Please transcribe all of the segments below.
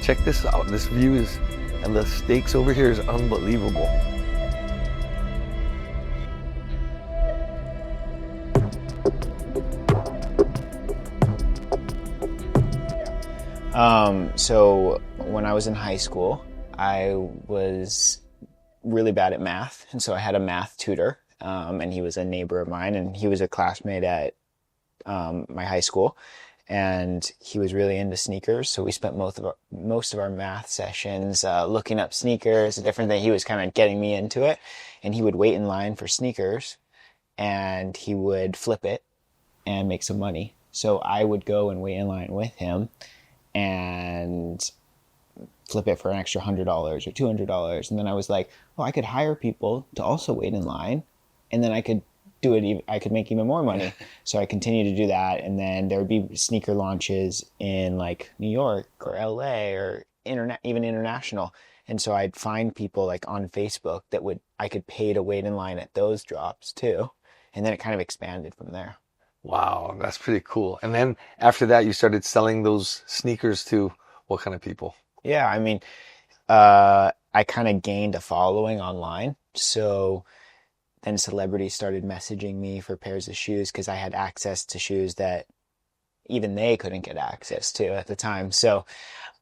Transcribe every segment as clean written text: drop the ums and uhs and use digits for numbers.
check this out. This view is, and the stakes over here is unbelievable. So when I was in high school, I was really bad at math. And so I had a math tutor, and he was a neighbor of mine, and he was a classmate at my high school. And he was really into sneakers. So we spent most of our math sessions looking up sneakers, a different thing. He was kind of getting me into it. And he would wait in line for sneakers, and he would flip it and make some money. So I would go and wait in line with him and flip it for an extra $100 or $200. And then I was like, oh, I could hire people to also wait in line, and then I could do it. I could make even more money. So I continued to do that. And then there would be sneaker launches in like New York or LA or even international. And so I'd find people like on Facebook that I could pay to wait in line at those drops too. And then it kind of expanded from there. Wow, that's pretty cool. And then after that, you started selling those sneakers to what kind of people? Yeah, I mean, I kind of gained a following online. So then celebrities started messaging me for pairs of shoes because I had access to shoes that even they couldn't get access to at the time. So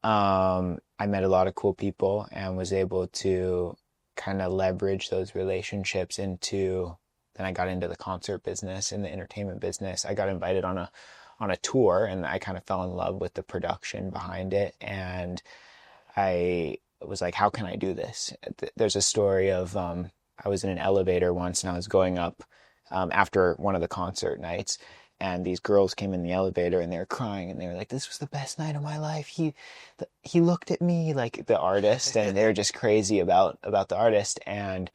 I met a lot of cool people and was able to kind of leverage those relationships into... Then I got into the concert business and the entertainment business. I got invited on a tour, and I kind of fell in love with the production behind it. And I was like, how can I do this? There's a story of I was in an elevator once, and I was going up after one of the concert nights, and these girls came in the elevator, and they were crying, and they were like, this was the best night of my life. He looked at me, like the artist, and they were just crazy about the artist. And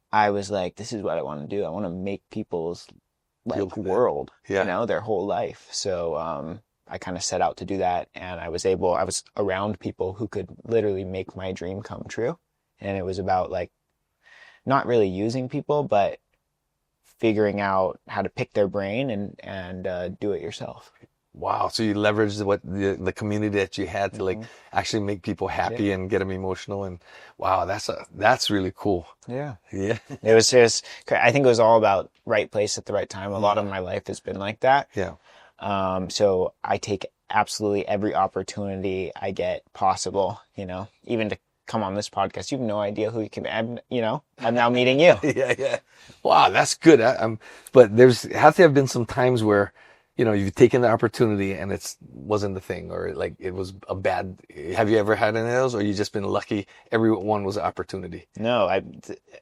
I was like, this is what I want to do. I want to make people's like world, their whole life. So I kind of set out to do that, and I was around people who could literally make my dream come true. And it was about like not really using people, but figuring out how to pick their brain and do it yourself. Wow. So you leveraged what the community that you had to like actually make people happy and get them emotional. And wow, that's really cool. Yeah. Yeah. It was just, I think it was all about right place at the right time. A lot of my life has been like that. Yeah. So I take absolutely every opportunity I get possible, even to come on this podcast. You have no idea who you can, I'm now meeting you. Yeah. Wow. That's good. But have to have been some times where, you've taken the opportunity and it wasn't the thing, or like it was a bad. Have you ever had any of those, or you just been lucky? Every one was an opportunity. No,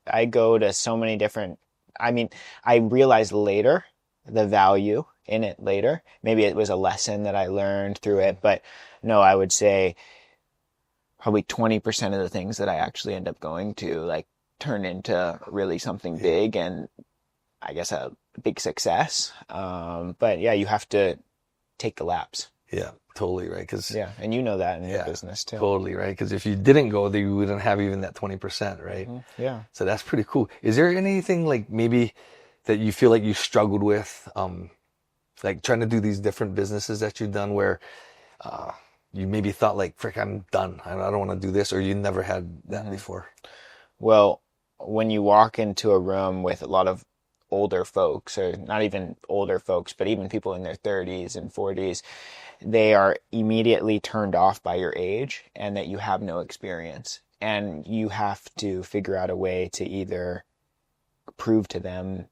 I go to so many different. I mean, I realized later the value in it later. Maybe it was a lesson that I learned through it, but no, I would say probably 20% of the things that I actually end up going to like turn into really something big, and I guess a big success. But yeah, you have to take the laps. Yeah, totally right. And you know that in your business too. Totally right. Because if you didn't go, then you wouldn't have even that 20%, right? Mm-hmm. Yeah. So that's pretty cool. Is there anything like maybe that you feel like you struggled with, like trying to do these different businesses that you've done where you maybe thought like, frick, I'm done. I don't want to do this, or you never had that before? Well, when you walk into a room with a lot of older folks, or not even older folks, but even people in their 30s and 40s, they are immediately turned off by your age and that you have no experience. And you have to figure out a way to either prove to them,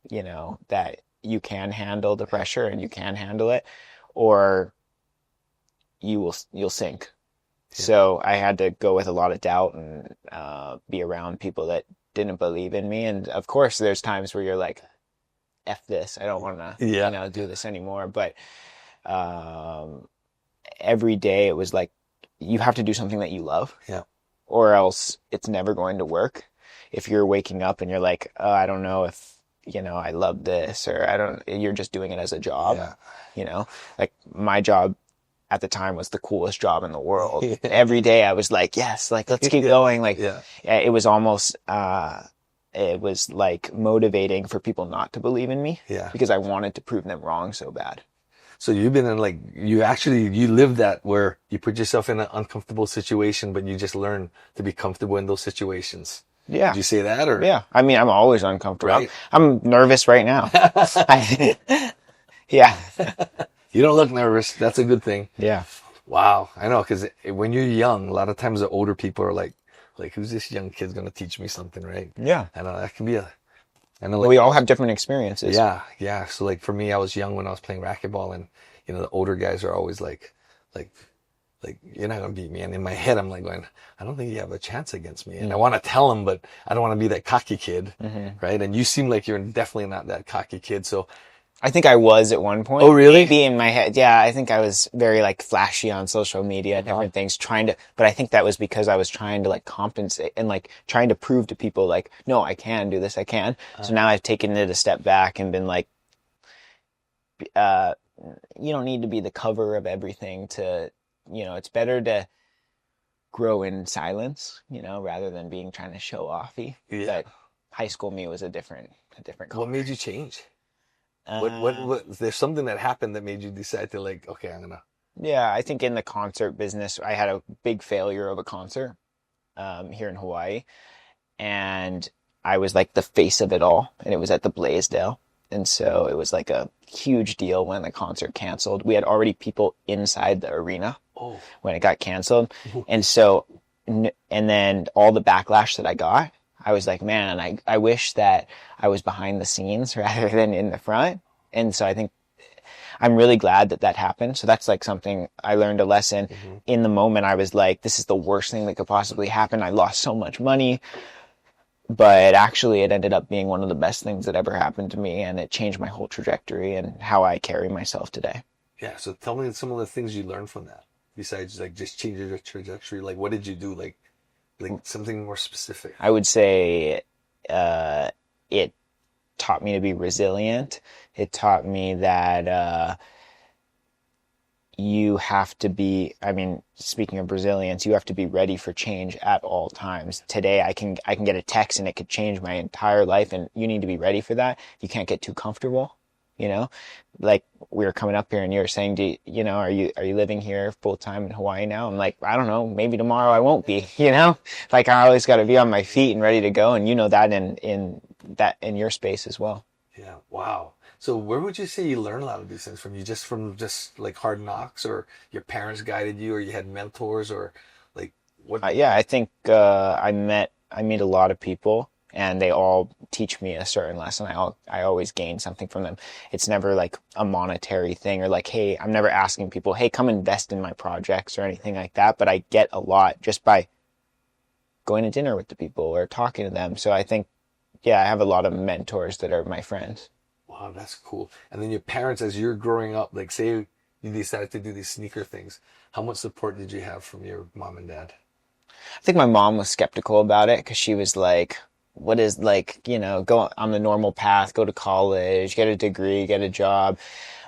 that you can handle the pressure and you can handle it, or you'll sink. Yeah. So I had to go with a lot of doubt and be around people that didn't believe in me. And of course, there's times where you're like, F this, I don't want to, do this anymore. But every day it was like, you have to do something that you love, or else it's never going to work. If you're waking up and you're like, oh, I don't know if, I love this, or you're just doing it as a job, like my job at the time was the coolest job in the world. Every day I was like, yes, like, let's keep going. Like, it was almost, it was like motivating for people not to believe in me, because I wanted to prove them wrong so bad. So you've been in like, you live that where you put yourself in an uncomfortable situation, but you just learn to be comfortable in those situations. Would Yeah. you say that or? Yeah. I mean, I'm always uncomfortable. Right. I'm nervous right now. Yeah. You don't look nervous. That's a good thing. Yeah. Wow. I know. Cause when you're young, a lot of times the older people are like, who's this young kid going to teach me something? Right. Yeah. I know that can be I know Well, like, we all have different experiences. yeah, yeah. So like for me, I was young when I was playing racquetball and, the older guys are always like, you're not going to beat me. And in my head, I'm like going, I don't think you have a chance against me. And I want to tell him, but I don't want to be that cocky kid. Right. And you seem like you're definitely not that cocky kid. So I think I was at one point. Oh, really? Maybe in my head. Yeah, I think I was very like flashy on social media, different things, but I think that was because I was trying to like compensate and like trying to prove to people like, no, I can do this, I can. So now I've taken it a step back and been like, you don't need to be the cover of everything to, it's better to grow in silence, rather than trying to show offy. Yeah. But high school me was a different color. what made you change? What, there's something that happened that made you decide to like, okay, I'm gonna. Yeah, I think in the concert business, I had a big failure of a concert here in Hawaii, and I was like the face of it all, and it was at the Blaisdell, and so it was like a huge deal when the concert canceled. We had already people inside the arena when it got canceled, and so, and then all the backlash that I got, I was like, man, I wish that I was behind the scenes rather than in the front. And so I think I'm really glad that happened. So that's like something I learned a lesson. In the moment. I was like, this is the worst thing that could possibly happen. I lost so much money, but actually it ended up being one of the best things that ever happened to me. And it changed my whole trajectory and how I carry myself today. Yeah. So tell me some of the things you learned from that besides like just changing your trajectory. Like what did you do? Like something more specific. I would say it taught me to be resilient. It taught me that you have to be, speaking of resilience, you have to be ready for change at all times. Today I can get a text and it could change my entire life, and you need to be ready for that. You can't get too comfortable. Like we were coming up here and you were saying, are you living here full time in Hawaii now? I'm like, I don't know, maybe tomorrow I won't be, like I always got to be on my feet and ready to go. And that in your space as well. Yeah. Wow. So where would you say you learn a lot of these things from? From just like hard knocks, or your parents guided you, or you had mentors, or like what? Yeah, I think, I meet a lot of people, and they all teach me a certain lesson. I always gain something from them. It's never like a monetary thing or like, hey, I'm never asking people, hey, come invest in my projects or anything like that. But I get a lot just by going to dinner with the people or talking to them. So I think, yeah, I have a lot of mentors that are my friends. Wow, that's cool. And then your parents, as you're growing up, like say you decided to do these sneaker things, how much support did you have from your mom and dad? I think my mom was skeptical about it because she was like, what is like, go on the normal path, go to college, get a degree, get a job.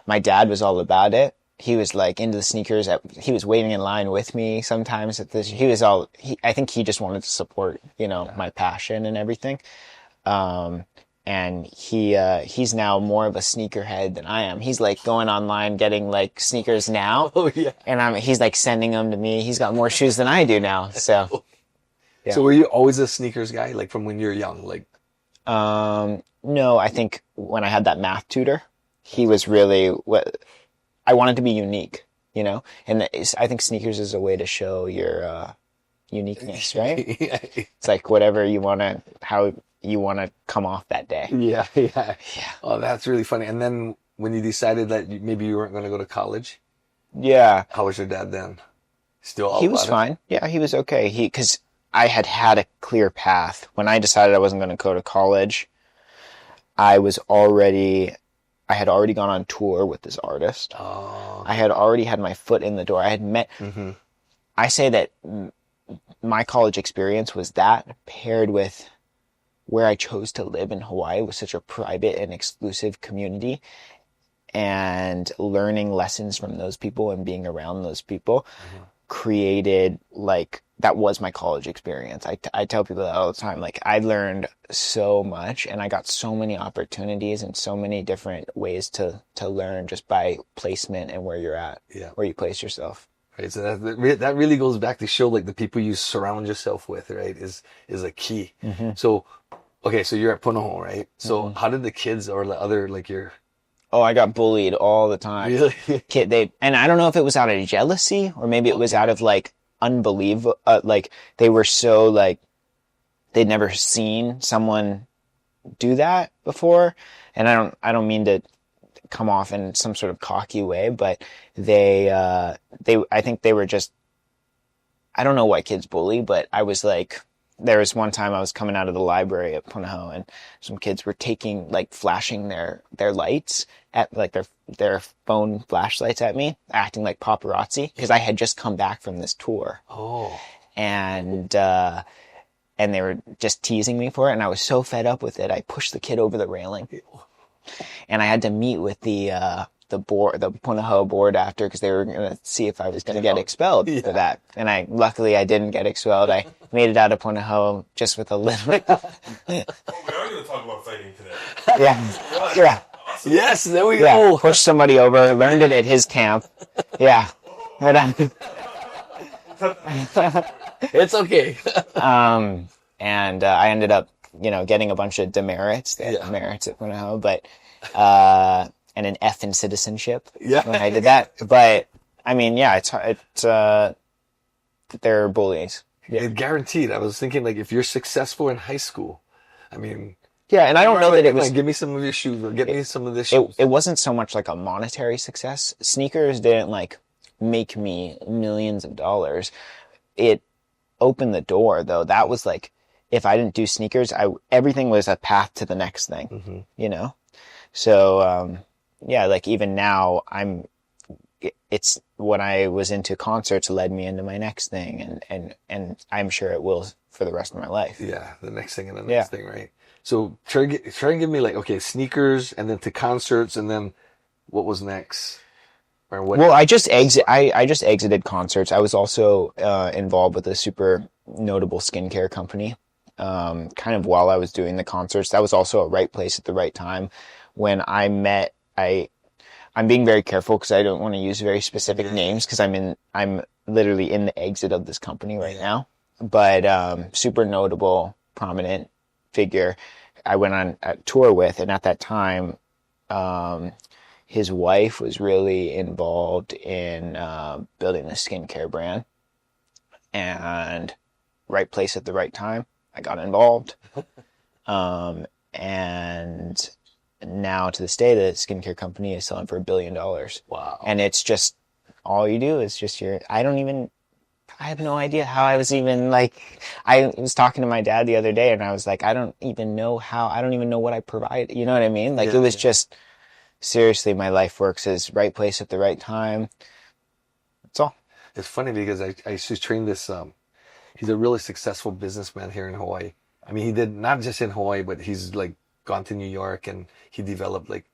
My dad was all about it. He was like into the sneakers. He was waiting in line with me sometimes at this. I think he just wanted to support, my passion and everything. And he's now more of a sneakerhead than I am. He's like going online getting like sneakers now. Oh yeah. And he's like sending them to me. He's got more shoes than I do now. So. Yeah. So were you always a sneakers guy, like from when you were young? Like, no, I think when I had that math tutor, he was really I wanted to be unique, and I think sneakers is a way to show your uniqueness, right? It's like whatever how you want to come off that day. Yeah. Oh, that's really funny. And then when you decided that maybe you weren't going to go to college, how was your dad then? Still all He was fine. Yeah, he was okay. Because I had a clear path. When I decided I wasn't going to go to college, I had already gone on tour with this artist. Oh. I had already had my foot in the door. I had met, I say that my college experience was that paired with where I chose to live in Hawaii was such a private and exclusive community, and learning lessons from those people and being around those people created like that was my college experience. I tell people that all the time. Like, I learned so much, and I got so many opportunities and so many different ways to learn just by placement and where you're at, Yeah. where you place yourself. Right. So that really goes back to show like the people you surround yourself with, right, is a key. So, okay, so you're at Punahou, right? So how did the kids or the other, like your... Oh, I got bullied all the time. Really? And I don't know if it was out of jealousy or maybe it was out of like unbelievable, like they were so like, they'd never seen someone do that before. And I don't mean to come off in some sort of cocky way, but I think they were just, I don't know why kids bully, but I was like, there was one time I was coming out of the library at Punahou and some kids were flashing their lights at like their phone flashlights at me, acting like paparazzi because I had just come back from this tour. Oh. And they were just teasing me for it. And I was so fed up with it. I pushed the kid over the railing and I had to meet with the Punahou board after because they were going to see if I was going to get expelled for that. And luckily I didn't get expelled. I made it out of Punahou just with a little. We are going to talk about fighting today. Yeah. Awesome. Yes, there we Yeah. go. Pushed somebody over, learned it at his camp. Yeah. It's okay. And I ended up, getting a bunch of demerits, merits at Punahou, but, and an F in citizenship when I did that. But I mean, yeah, they're bullies. Yeah. It guaranteed. I was thinking like if you're successful in high school, I mean, yeah, and I don't know that it was. Give me some of your shoes, or get me some of this shoes. It wasn't so much like a monetary success. Sneakers didn't like make me millions of dollars. It opened the door, though. That was like, if I didn't do sneakers, everything was a path to the next thing. So yeah, like even now, it's when I was into concerts led me into my next thing, and I'm sure it will for the rest of my life. Yeah, the next thing and the next thing, right? So try and give me like, okay, sneakers, and then to concerts, and then what was next? Or what? Well, I just exited concerts. I was also involved with a super notable skincare company. Kind of while I was doing the concerts, that was also a right place at the right time. When I met, I'm being very careful because I don't want to use very specific names because I'm literally in the exit of this company right now. But super notable, prominent figure I went on a tour with, and at that time, his wife was really involved in building a skincare brand, and right place at the right time. I got involved, and now to this day, the skincare company is selling for $1 billion. Wow! And it's just all you do is just I have no idea how I was even like, I was talking to my dad the other day and I was like, I don't even know what I provide. You know what I mean? Like it was just, seriously, my life works as right place at the right time. That's all. It's funny because I used to train this, he's a really successful businessman here in Hawaii. I mean, he did not just in Hawaii, but he's like gone to New York and he developed like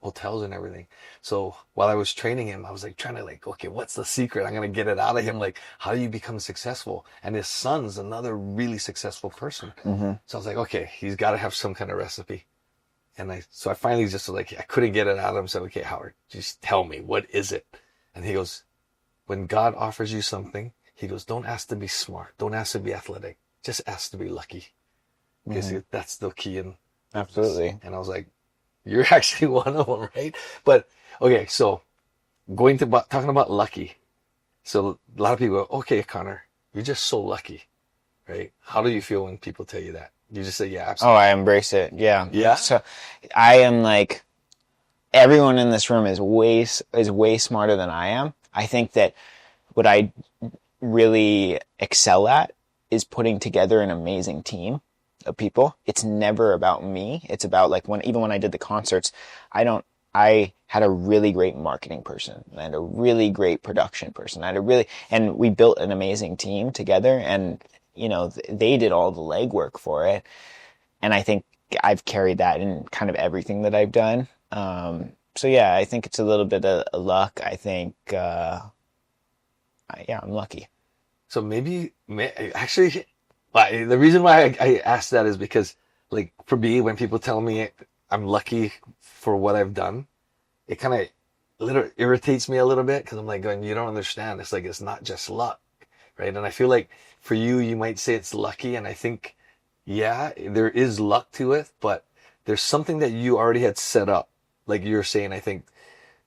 hotels and everything. So while I was training him, I was like trying to like, okay, what's the secret? I'm going to get it out of him. Like, how do you become successful? And his son's another really successful person. So I was like, okay, he's got to have some kind of recipe. And so I finally just like, I couldn't get it out of him. So, okay, Howard, just tell me, what is it? And he goes, when God offers you something, he goes, don't ask to be smart. Don't ask to be athletic. Just ask to be lucky. Because that's the key. Absolutely. And I was like, you're actually one of them, right? But okay, so talking about lucky. So a lot of people go, okay, Connor, you're just so lucky, right? How do you feel when people tell you that? You just say, yeah, absolutely. Oh, I embrace it. Yeah. Yeah. So I am like, everyone in this room is way smarter than I am. I think that what I really excel at is putting together an amazing team of people. It's never about me. It's about like even when I did the concerts, I had a really great marketing person. I had a really great production person. And we built an amazing team together, and they did all the legwork for it. And I think I've carried that in kind of everything that I've done. So yeah, I think it's a little bit of luck. I think, I'm lucky. So actually, the reason why I asked that is because, like, for me, when people tell me I'm lucky for what I've done, it kind of literally irritates me a little bit because I'm like going, you don't understand. It's like, it's not just luck, right? And I feel like for you, you might say it's lucky. And I think, yeah, there is luck to it, but there's something that you already had set up. Like you were saying, I think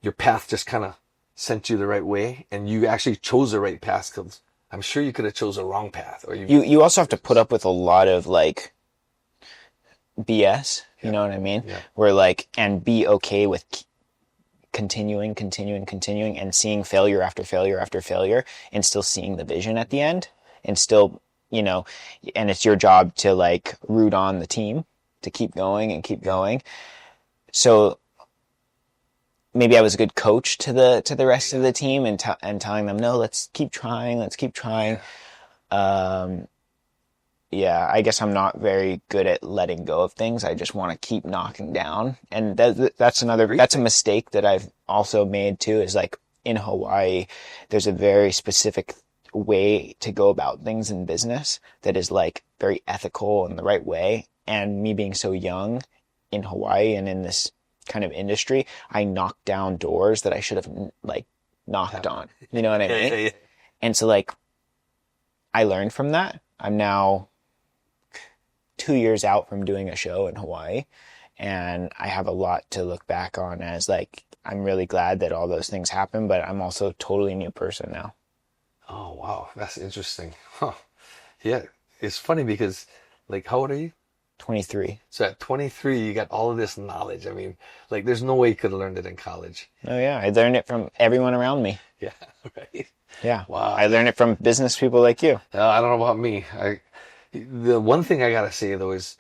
your path just kind of sent you the right way and you actually chose the right path because I'm sure you could have chose a wrong path. Or you also have to put up with a lot of like BS, you know what I mean? Yeah. Where like, and be okay with continuing and seeing failure after failure after failure and still seeing the vision at the end and still, you know, and it's your job to like root on the team to keep going and keep going. So maybe I was a good coach to the rest of the team and telling them, no, let's keep trying. Yeah, I guess I'm not very good at letting go of things. I just want to keep knocking down. And that's a mistake that I've also made too, is like in Hawaii, there's a very specific way to go about things in business that is like very ethical and the right way. And me being so young in Hawaii and in this kind of industry, I knocked down doors that I should have like knocked on. You know what I mean? Yeah. And so like, I learned from that. I'm now 2 years out from doing a show in Hawaii, and I have a lot to look back on as like, I'm really glad that all those things happened, but I'm also a totally new person now. Oh, wow. That's interesting. Huh. Yeah. It's funny because, like, how old are you? 23. So at 23, you got all of this knowledge. I mean, like, there's no way you could have learned it in college. Oh yeah, I learned it from everyone around me. Yeah, right. Yeah. Wow. I learned it from business people like you. I don't know about me. The one thing I gotta say though is,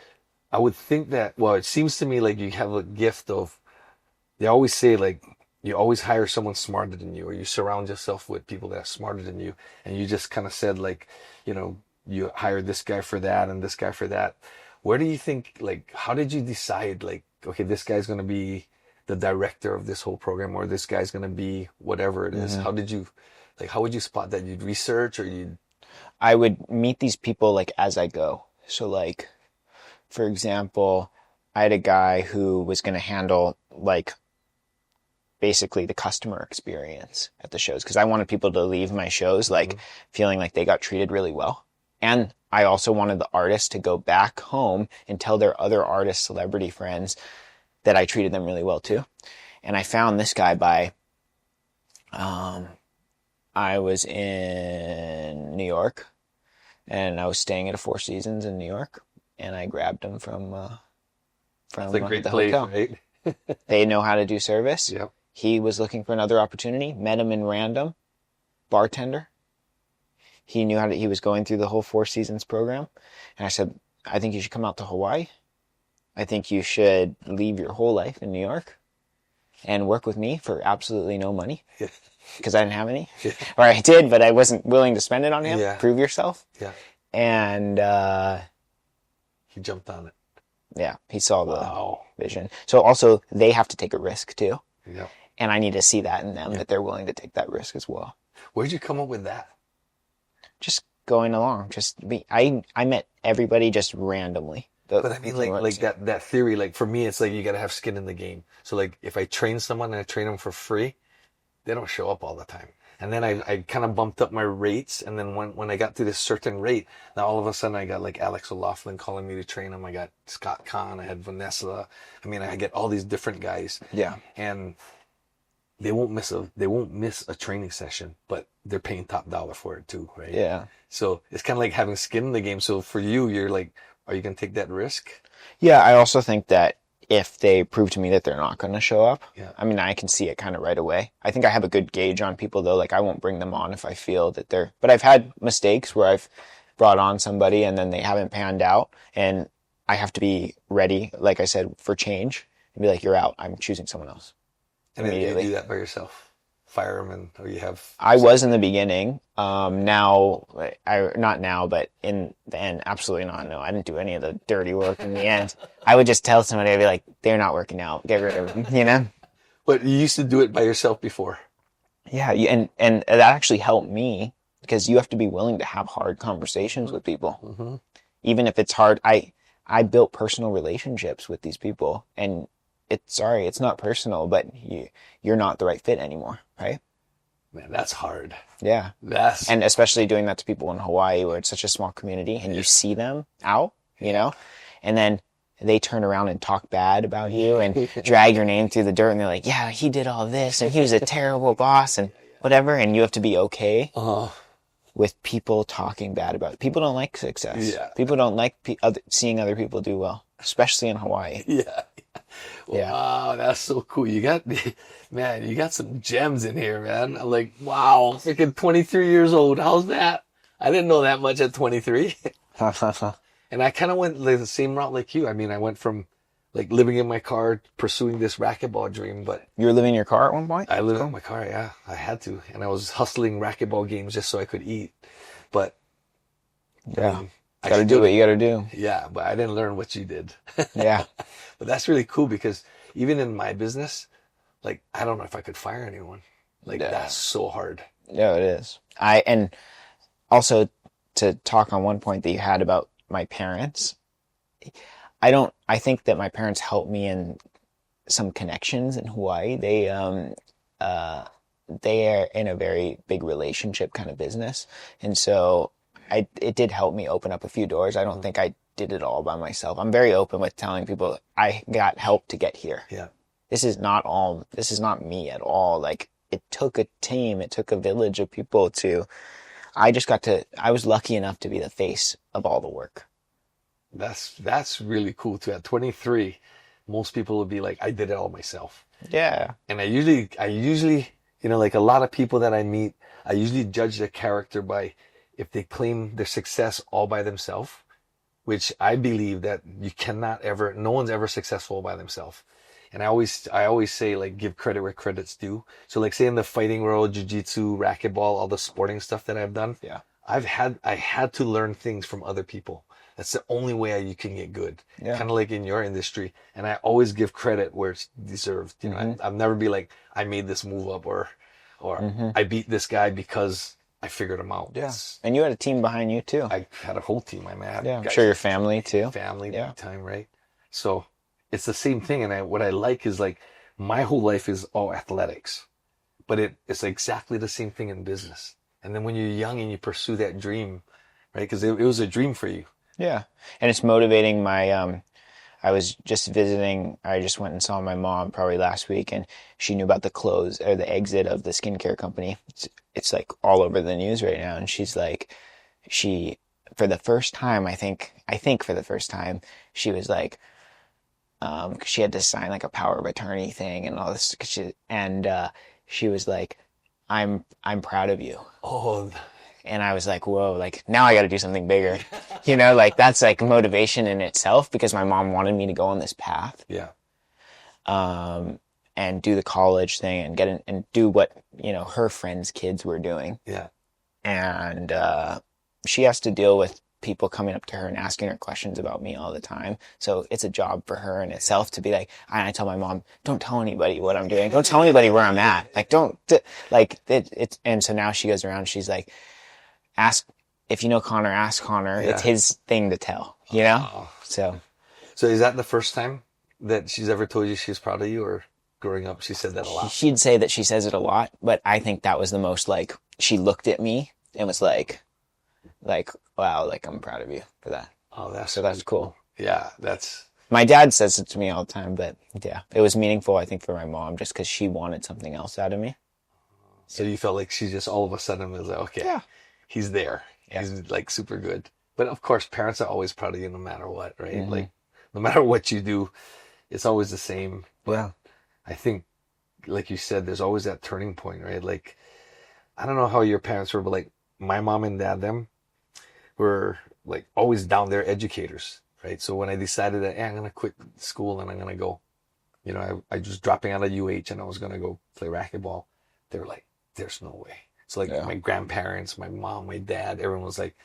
I would think that, well, it seems to me like you have a gift of, they always say like, you always hire someone smarter than you, or you surround yourself with people that are smarter than you. And you just kind of said like, you know, you hired this guy for that and this guy for that. Where do you think, like, how did you decide like, okay, this guy's going to be the director of this whole program, or this guy's going to be whatever it is? Mm-hmm. How would you spot that? You'd research, or you'd... I would meet these people like as I go. So like, for example, I had a guy who was going to handle like basically the customer experience at the shows, because I wanted people to leave my shows like feeling like they got treated really well. And I also wanted the artists to go back home and tell their other artist celebrity friends that I treated them really well too. And I found this guy by, I was in New York and I was staying at a Four Seasons in New York, and I grabbed him from That's a great the place, hotel. right? They know how to do service. Yep. He was looking for another opportunity, met him in random, bartender. He knew he was going through the whole Four Seasons program. And I said, I think you should come out to Hawaii. I think you should leave your whole life in New York and work with me for absolutely no money. Yeah. Because I didn't have any. Yeah. Or I did, but I wasn't willing to spend it on him. Yeah. Prove yourself. Yeah. And He jumped on it. yeah, he saw the Wow. vision. So also, they have to take a risk too. Yeah. And I need to see that in them, that they're willing to take that risk as well. Where'd you come up with that? Just going along. I met everybody just randomly. But I mean, like that theory, like for me, it's like you got to have skin in the game. So like if I train someone and I train them for free, they don't show up all the time. And then I kind of bumped up my rates. And then when I got to this certain rate, now all of a sudden I got like Alex O'Loughlin calling me to train him. I got Scott Kahn. I had Vanessa. I mean, I get all these different guys. Yeah. And they won't miss a training session, but they're paying top dollar for it too, right? Yeah. So it's kind of like having skin in the game. So for you, you're like, are you going to take that risk? Yeah, I also think that if they prove to me that they're not going to show up, Yeah. I mean, I can see it kind of right away. I think I have a good gauge on people though. Like I won't bring them on if I feel that but I've had mistakes where I've brought on somebody and then they haven't panned out, and I have to be ready, like I said, for change and be like, you're out. I'm choosing someone else. And then you Immediately. do that by yourself. Fire them, or you have... I was in the beginning. Now, not now, but in the end, absolutely not. No, I didn't do any of the dirty work in the end. I would just tell somebody, I'd be like, they're not working out. Get rid of them, you know? But you used to do it by yourself before. Yeah, and that actually helped me because you have to be willing to have hard conversations with people. Mm-hmm. Even if it's hard. I built personal relationships with these people, and it's not personal, but you're not the right fit anymore, right? Man, that's hard. Yeah. And especially doing that to people in Hawaii where it's such a small community and you see them out, you know, and then they turn around and talk bad about you and drag your name through the dirt, and they're like, yeah, he did all this and he was a terrible boss and whatever. And you have to be okay with people talking bad about it. People don't like success. Yeah. People don't like seeing other people do well, especially in Hawaii. Yeah. Wow, that's so cool. You got some gems in here, man. I'm like, wow, freaking 23 years old. How's that? I didn't know that much at 23. And I kind of went the same route like you. I mean, I went from like living in my car, pursuing this racquetball dream, but You were living in your car at one point? I lived in my car, yeah. I had to. And I was hustling racquetball games just so I could eat. But Yeah. I mean, Got to do what you got to do. Yeah, but I didn't learn what you did. Yeah. But that's really cool because even in my business, like, I don't know if I could fire anyone. Like, that's so hard. Yeah, it is. And also to talk on one point that you had about my parents, I think that my parents helped me in some connections in Hawaii. They are in a very big relationship kind of business. And so it did help me open up a few doors. I don't think I did it all by myself. I'm very open with telling people I got help to get here. Yeah. This is not me at all. Like, it took a team, it took a village of people I was lucky enough to be the face of all the work. That's really cool too. At 23, most people would be like, I did it all myself. Yeah. And I usually, you know, like a lot of people that I meet, I usually judge their character by if they claim their success all by themselves, which I believe that no one's ever successful by themselves. And I always say, like, give credit where credit's due. So like, say in the fighting world, jiu-jitsu, racquetball, all the sporting stuff that I've done. Yeah. I had to learn things from other people. That's the only way you can get good. Yeah. Kind of like in your industry. And I always give credit where it's deserved. You know, I'll never be like, I made this move up or I beat this guy because I figured him out. Yeah. And you had a team behind you too. I had a whole team. I'm sure your family too. Family, big time, right? So it's the same thing. And what I like is, like, my whole life is all athletics, but it's exactly the same thing in business. And then when you're young and you pursue that dream, right? Because it was a dream for you. Yeah. And it's motivating I was just visiting, I just went and saw my mom probably last week, and she knew about the close or the exit of the skincare company. It's like all over the news right now. And she's like, for the first time, I think for the first time, she was like, cause she had to sign like a power of attorney thing and all this, she was like, I'm proud of you. Oh, and I was like, whoa, like, now I got to do something bigger, you know, like, that's like motivation in itself, because my mom wanted me to go on this path. Yeah. And do the college thing and and do what, you know, her friends' kids were doing. Yeah. And, she has to deal with people coming up to her and asking her questions about me all the time. So it's a job for her in itself to be like, I tell my mom, don't tell anybody what I'm doing. Don't tell anybody where I'm at. Like, and so now she goes around, she's like, if you know Connor, ask Connor. Yeah. It's his thing to tell, you know? Oh. So is that the first time that she's ever told you she's proud of you, or growing up she said that a lot? She'd say that she says it a lot, but I think that was the most, like, she looked at me and was like, wow, like, I'm proud of you for that. Oh, that's cool. Yeah, my dad says it to me all the time, but yeah, it was meaningful, I think, for my mom, just because she wanted something else out of me. So you felt like she just all of a sudden was like, okay, yeah, he's there. Yeah. He's like super good. But of course, parents are always proud of you no matter what, right? Mm-hmm. Like, no matter what you do, it's always the same. Well, I think, like you said, there's always that turning point, right? Like, I don't know how your parents were, but like my mom and dad, them were like always down there educators, right? So when I decided that, I'm going to quit school and I'm going to go, you know, I was dropping out of UH and I was going to go play racquetball. They were like, there's no way. So like my grandparents, my mom, my dad, everyone was like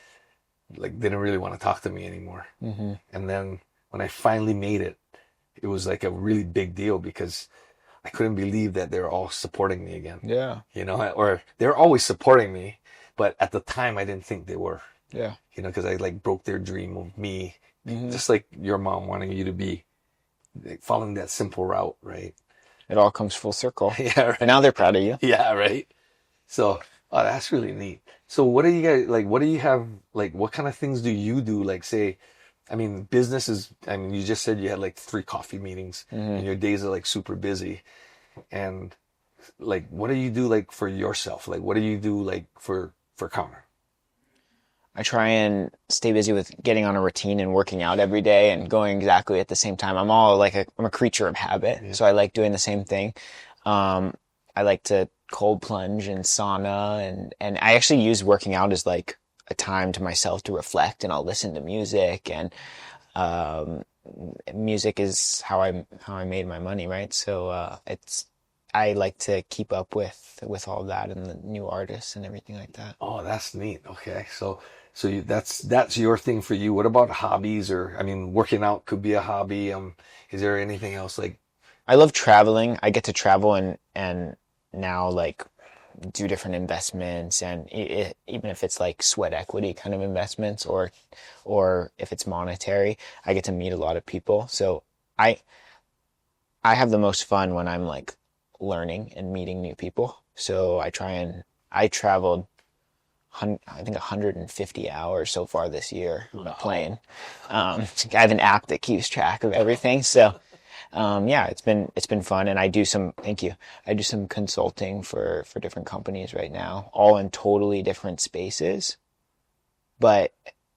didn't really want to talk to me anymore. And then when I finally made it, it was like a really big deal, because I couldn't believe that they were all supporting me again. Yeah. You know, or they're always supporting me, but at the time I didn't think they were. Yeah. You know, because I like broke their dream of me, Mm-hmm. just like your mom wanting you to be like, following that simple route, right? It all comes full circle. Yeah, right. And now they're proud of you. Yeah, right. So, oh, that's really neat. So, what do you guys like? What do you have like? What kind of things do you do? Like, say, I mean, business is. I mean, you just said you had like 3 coffee meetings, and your days are like super busy. And like, what do you do like for yourself? Like, what do you do like for Connor? I try and stay busy with getting on a routine and working out every day and going exactly at the same time. I'm a creature of habit, Yeah. so I like doing the same thing. I like to cold plunge and sauna, and I actually use working out as like a time to myself to reflect, and I'll listen to music, and music is how I made my money, right? So I like to keep up with all that and the new artists and everything like that. Oh, that's neat. Okay, so that's your thing for you. What about hobbies? Or I mean, working out could be a hobby. Is there anything else like? I love traveling. I get to travel and now like do different investments, and even if it's like sweat equity kind of investments or if it's monetary, I get to meet a lot of people. So I have the most fun when I'm like learning and meeting new people. So I traveled I think 150 hours so far this year on a plane. I have an app that keeps track of everything. So yeah, it's been fun, and I do some consulting for different companies right now, all in totally different spaces. But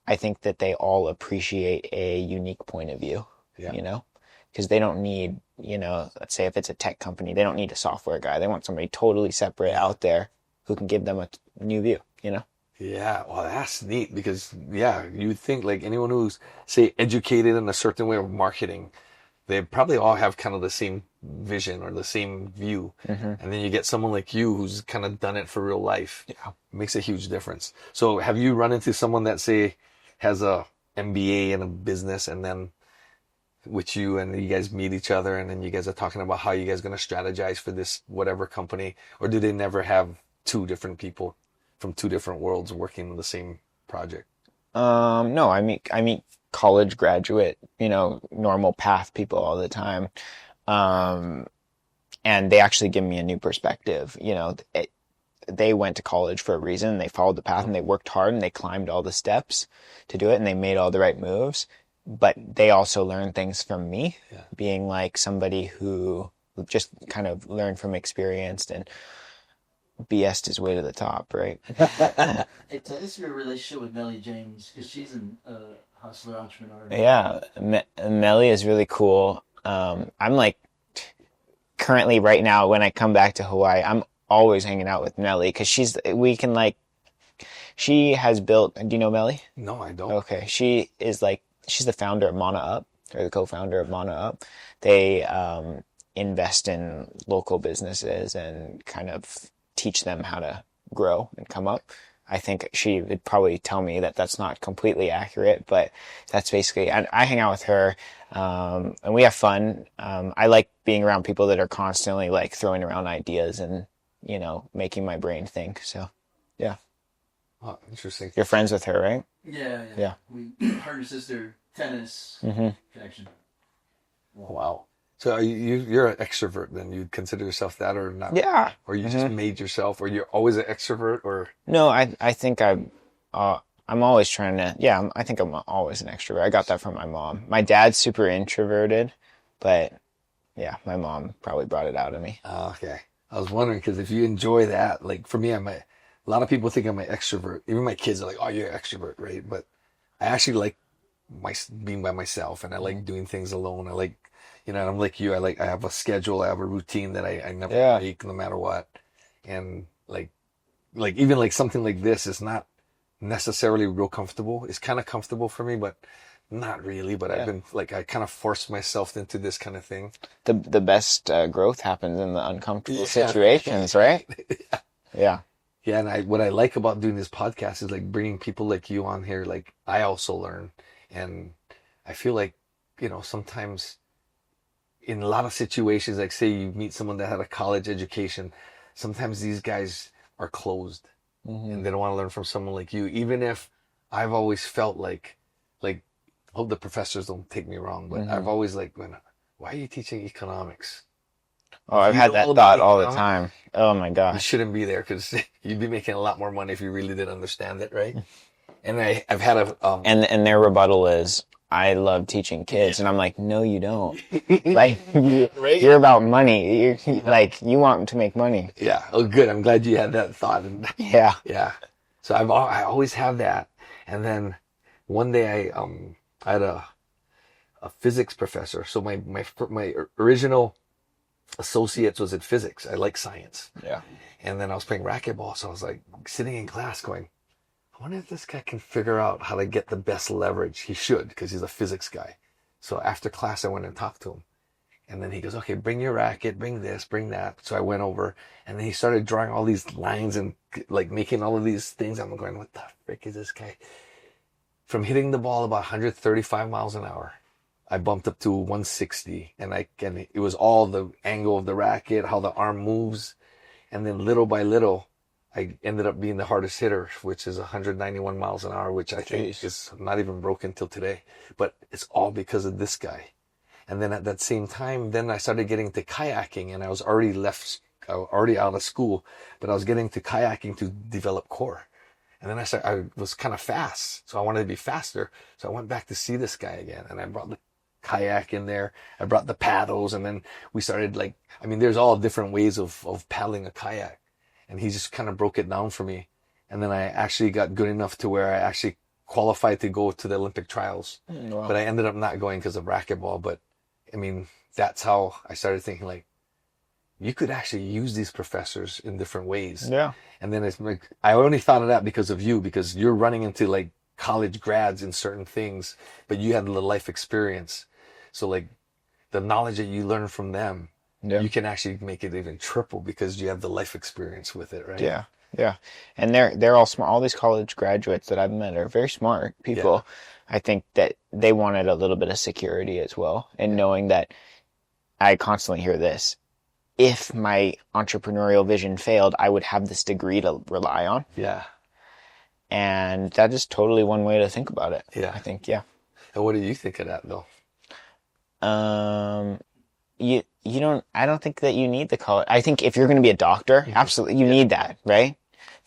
I think that they all appreciate a unique point of view, Yeah. you know, because they don't need, let's say if it's a tech company, they don't need a software guy. They want somebody totally separate out there who can give them a new view, Yeah, well, that's neat because yeah, you would think like anyone who's say educated in a certain way of marketing, they probably all have kind of the same vision or the same view. And then you get someone like you who's kind of done it for real life. Yeah. It makes a huge difference. So have you run into someone that say has a MBA in a business and then with you and you guys meet each other and then you guys are talking about how you guys going to strategize for this whatever company, or do they never have 2 different people from 2 different worlds working on the same project? No, I meet college graduate, normal path people all the time. And they actually give me a new perspective. They went to college for a reason. They followed the path and they worked hard and they climbed all the steps to do it and they made all the right moves. But they also learned things from me, being like somebody who just kind of learned from experience and BS'd his way to the top, right? Hey, tell us your relationship with Melly James, because she's a hustler entrepreneur. Yeah, Melly is really cool. I'm like currently right now when I come back to Hawaii, I'm always hanging out with Melly because she has built. Do you know Melly? No, I don't. Okay, she's the founder of Mana Up, or the co-founder of Mana Up. They invest in local businesses and kind of teach them how to grow and come up. I think she would probably tell me that that's not completely accurate, but that's basically, I hang out with her, and we have fun. I like being around people that are constantly like throwing around ideas and, making my brain think. So, yeah. Oh, interesting. You're friends with her, right? Yeah. Her and sister, tennis connection. Wow. So you're an extrovert then? You'd consider yourself that or not? Yeah. Or you just made yourself, or you're always an extrovert, or? No, I think I'm always trying to, I think I'm always an extrovert. I got that from my mom. My dad's super introverted, but yeah, my mom probably brought it out of me. Okay. I was wondering, because if you enjoy that, like for me, a lot of people think I'm an extrovert. Even my kids are like, oh, you're an extrovert, right? But I actually like being by myself, and I like doing things alone. I like, I'm like you. I have a schedule. I have a routine that I never break no matter what. And like even like something like this is not necessarily real comfortable. It's kind of comfortable for me, but not really. But I've been like, I kind of forced myself into this kind of thing. The best growth happens in the uncomfortable situations, right? Yeah. Yeah, and what I like about doing this podcast is like bringing people like you on here. Like I also learn, and I feel like sometimes in a lot of situations, like say you meet someone that had a college education, sometimes these guys are closed and they don't want to learn from someone like you. Even if I've always felt like, hope the professors don't take me wrong, but I've always like, why are you teaching economics? Oh, I've You had know that all thought about all the economics? time. Oh my You gosh. shouldn't be there because you'd be making a lot more money if you really did understand it, right? And I've had a And their rebuttal is, I love teaching kids. And I'm like, no, you don't. Like, Right? you're about money. Like, you want to make money. Yeah. Oh, good. I'm glad you had that thought. And Yeah. yeah. So I always have that. And then one day I had a physics professor. So my original associates was in physics. I like science. Yeah. And then I was playing racquetball. So I was like sitting in class going, I wonder if this guy can figure out how to get the best leverage. He should, because he's a physics guy. So after class, I went and talked to him. And then he goes, okay, bring your racket, bring this, bring that. So I went over and then he started drawing all these lines and like making all of these things. I'm going, what the frick is this guy? From hitting the ball about 135 miles an hour, I bumped up to 160 and it was all the angle of the racket, how the arm moves. And then little by little, I ended up being the hardest hitter, which is 191 miles an hour, which I think is not even broken till today. But it's all because of this guy. And then at that same time, then I started getting into kayaking, and I was already out of school, but I was getting into kayaking to develop core. And then I was kind of fast, so I wanted to be faster. So I went back to see this guy again, and I brought the kayak in there. I brought the paddles, and then we started there's all different ways of paddling a kayak. And he just kind of broke it down for me. And then I actually got good enough to where I actually qualified to go to the Olympic trials. Wow. But I ended up not going because of racquetball. But I mean, that's how I started thinking like, you could actually use these professors in different ways. Yeah. And then it's like, I only thought of that because of you, because you're running into like college grads in certain things, but you had the life experience. So like the knowledge that you learn from them, you can actually make it even triple because you have the life experience with it, right? Yeah. Yeah. And they're all smart. All these college graduates that I've met are very smart people. Yeah. I think that they wanted a little bit of security as well. And knowing that I constantly hear this, if my entrepreneurial vision failed, I would have this degree to rely on. Yeah. And that is totally one way to think about it. Yeah. I think, yeah. And what do you think of that though? I don't think that you need the college. I think if you're going to be a doctor, absolutely, you need that, right?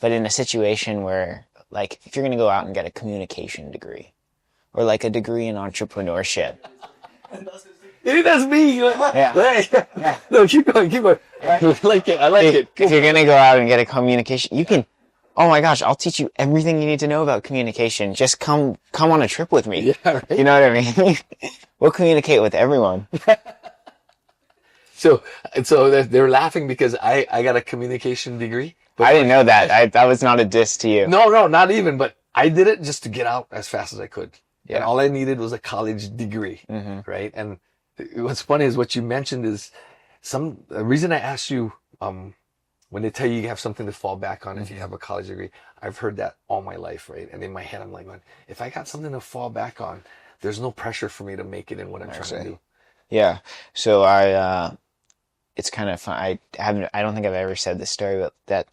But in a situation where, like, if you're going to go out and get a communication degree or like a degree in entrepreneurship. That's me. Yeah. No, keep going. I like it. If you're going to go out and get a communication, you can, oh my gosh, I'll teach you everything you need to know about communication. Just come on a trip with me. Yeah, right? You know what I mean? We'll communicate with everyone. So they're laughing because I got a communication degree. But I didn't know that. That was not a diss to you. No, not even. But I did it just to get out as fast as I could. Yeah. And all I needed was a college degree, right? And what's funny is what you mentioned is the reason I asked you when they tell you have something to fall back on if you have a college degree. I've heard that all my life, right? And in my head, I'm like, if I got something to fall back on, there's no pressure for me to make it in what I'm trying to do. Yeah. So it's kind of fun. I don't think I've ever said this story, but that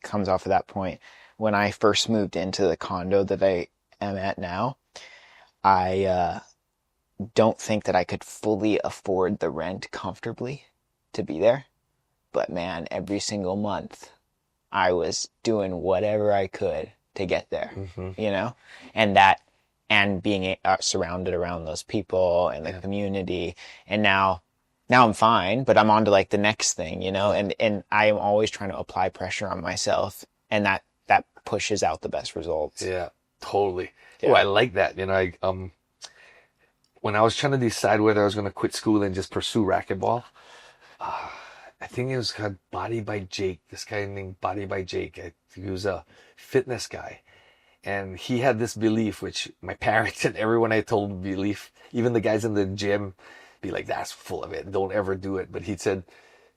comes off of that point. When I first moved into the condo that I am at now, I don't think that I could fully afford the rent comfortably to be there. But man, every single month I was doing whatever I could to get there, you know, and being surrounded around those people and the community. And now I'm fine, but I'm on to like the next thing, you know, and I am always trying to apply pressure on myself, and that pushes out the best results. Yeah, totally. Yeah. Oh, I like that. You know, when I was trying to decide whether I was going to quit school and just pursue racquetball, I think it was called Body by Jake. This guy named Body by Jake. He was a fitness guy. And he had this belief, which my parents and everyone I told belief, even the guys in the gym, be like, that's full of it. Don't ever do it. But he said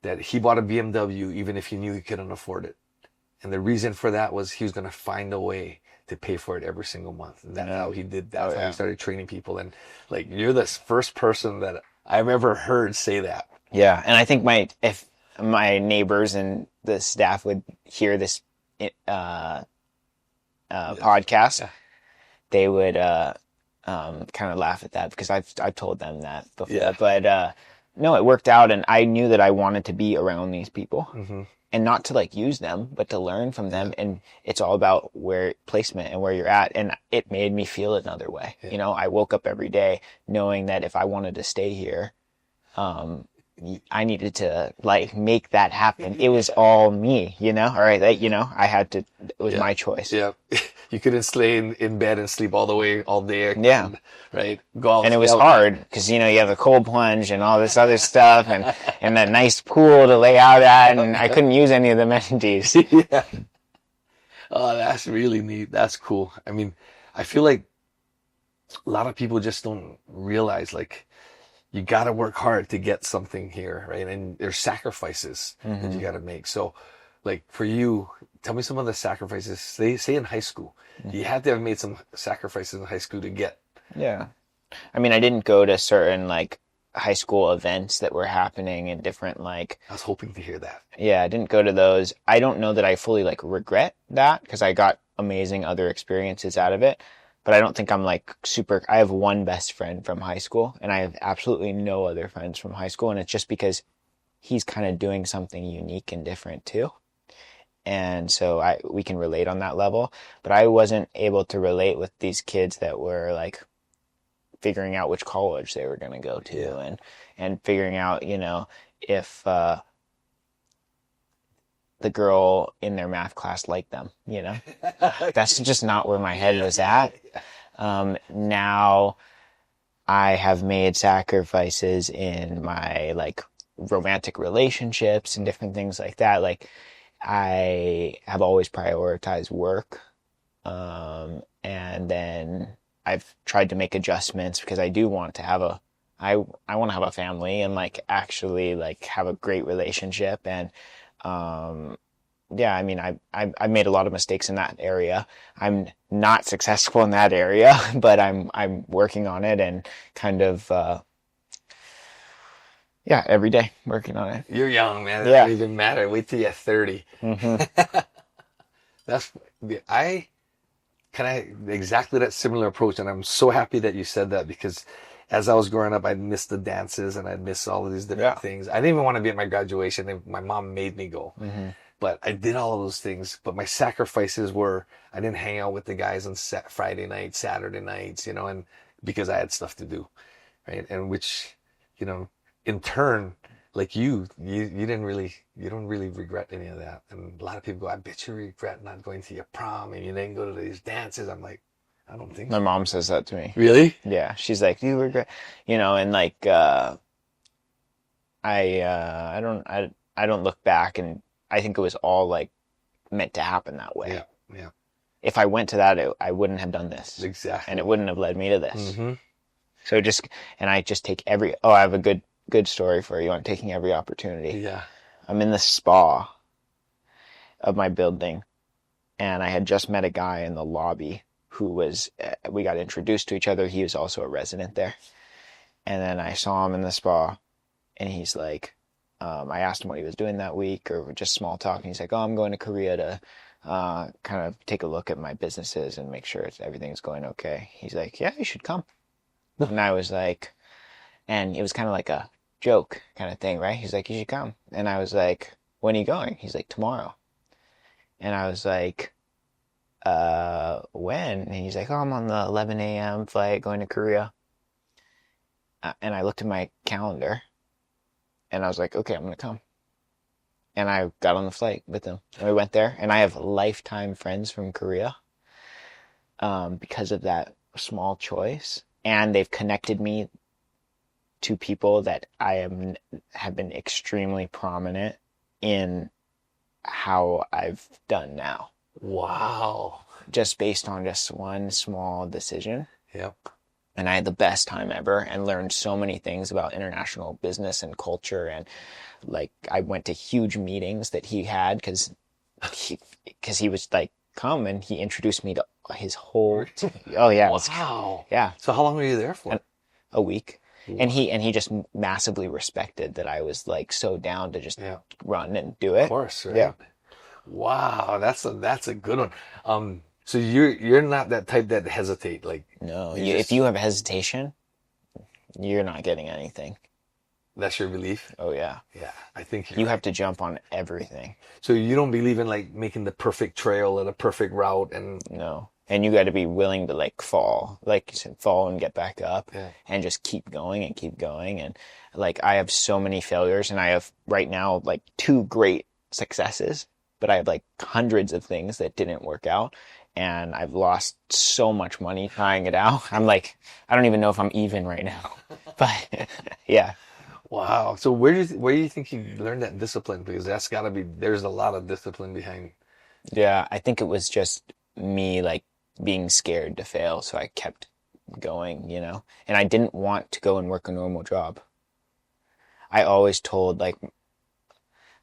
that he bought a BMW even if he knew he couldn't afford it. And the reason for that was he was going to find a way to pay for it every single month. And that's how he did that. That's how he started training people. And like, you're the first person that I've ever heard say that. Yeah, and I think if my neighbors and the staff would hear this podcast, Yeah. they would kind of laugh at that because I've told them that before. Yeah. But no, it worked out, and I knew that I wanted to be around these people. Mm-hmm. And not to like use them, but to learn from them. And it's all about where placement and where you're at. And it made me feel another way. Yeah. You know, I woke up every day knowing that if I wanted to stay here, I needed to like make that happen. It was all me, you know, all right. Like, you know, I had to, it was my choice. Yeah. You couldn't stay in bed and sleep all day. Yeah. Right. Golf. And it was hard because, you know, you have the cold plunge and all this other stuff and that nice pool to lay out at. And I couldn't use any of the amenities. Yeah. Oh, that's really neat. That's cool. I mean, I feel like a lot of people just don't realize, like, you got to work hard to get something here, right? And there's sacrifices that you got to make. So, like, for you, tell me some of the sacrifices. Say in high school, you had to have made some sacrifices in high school to get. Yeah. I mean, I didn't go to certain, like, high school events that were happening in different, like... I was hoping to hear that. Yeah, I didn't go to those. I don't know that I fully, like, regret that because I got amazing other experiences out of it. But I don't think I'm like super, I have one best friend from high school and I have absolutely no other friends from high school. And it's just because he's kind of doing something unique and different too. And so we can relate on that level, but I wasn't able to relate with these kids that were like figuring out which college they were going to go to and figuring out, you know, if, the girl in their math class liked them, you know? That's just not where my head was at. Now I have made sacrifices in my like romantic relationships and different things like that. Like I have always prioritized work. And then I've tried to make adjustments because I do want to have I want to have a family and like actually like have a great relationship. And, yeah, I mean, I made a lot of mistakes in that area. I'm not successful in that area, but I'm working on it and kind of, yeah, every day working on it. You're young, man. It Yeah. doesn't even matter. Wait till you're 30. I kind of exactly that similar approach. And I'm so happy that you said that because as I was growing up, I'd miss the dances and I'd miss all of these different things. I didn't even want to be at my graduation. My mom made me go. But I did all of those things. But my sacrifices were I didn't hang out with the guys on Friday nights, Saturday nights, you know, and because I had stuff to do, right? And which, you know, in turn, like you don't really regret any of that. And a lot of people go, I bet you regret not going to your prom and you didn't go to these dances. I'm like, I don't think My so. mom says that to me. Really? Yeah. She's like, do you regret, you know, and like, I don't look back and I think it was all like meant to happen that way. Yeah. Yeah. If I went to that, I wouldn't have done this. Exactly. And it wouldn't have led me to this. Mm-hmm. So I just take I have a good story for you on taking every opportunity. Yeah. I'm in the spa of my building and I had just met a guy in the lobby who was, we got introduced to each other. He was also a resident there. And then I saw him in the spa and he's like, I asked him what he was doing that week or just small talk. And he's like, oh, I'm going to Korea to kind of take a look at my businesses and make sure everything's going okay. He's like, yeah, you should come. And I was like, and it was kind of like a joke kind of thing, right? He's like, you should come. And I was like, when are you going? He's like, tomorrow. And I was like, when? And he's like, oh, I'm on the 11 a.m. flight going to Korea. And I looked at my calendar and I was like, okay, I'm going to come. And I got on the flight with him and we went there and I have lifetime friends from Korea, because of that small choice. And they've connected me to people that have been extremely prominent in how I've done now. Wow. Just based on just one small decision. Yep. And I had the best time ever and learned so many things about international business and culture. And like, I went to huge meetings that he had because he was like, come, and he introduced me to his whole team. Oh yeah. Wow. Yeah. So how long were you there for? A week. And he just massively respected that I was like so down to just run and do it. Of course, right? Yeah. Wow, that's a good one. So you're not that type that hesitate, like No, you if you have hesitation, you're not getting anything. that's your belief. Oh yeah. Yeah, I think You have to jump on everything. So you don't believe in like making the perfect trail and a perfect route and No. And you got to be willing to like fall, like you said, fall and get back up Yeah. and just keep going and keep going. And like, I have so many failures and I have right now like 2 great successes, but I have like hundreds of things that didn't work out. And I've lost so much money trying it out. I'm like, I don't even know if I'm even right now, but yeah. Wow. So where do you think you learned that discipline? Because that's got to be there's a lot of discipline behind. Yeah. I think it was just me like being scared to fail. So I kept going, and I didn't want to go and work a normal job. I always told like,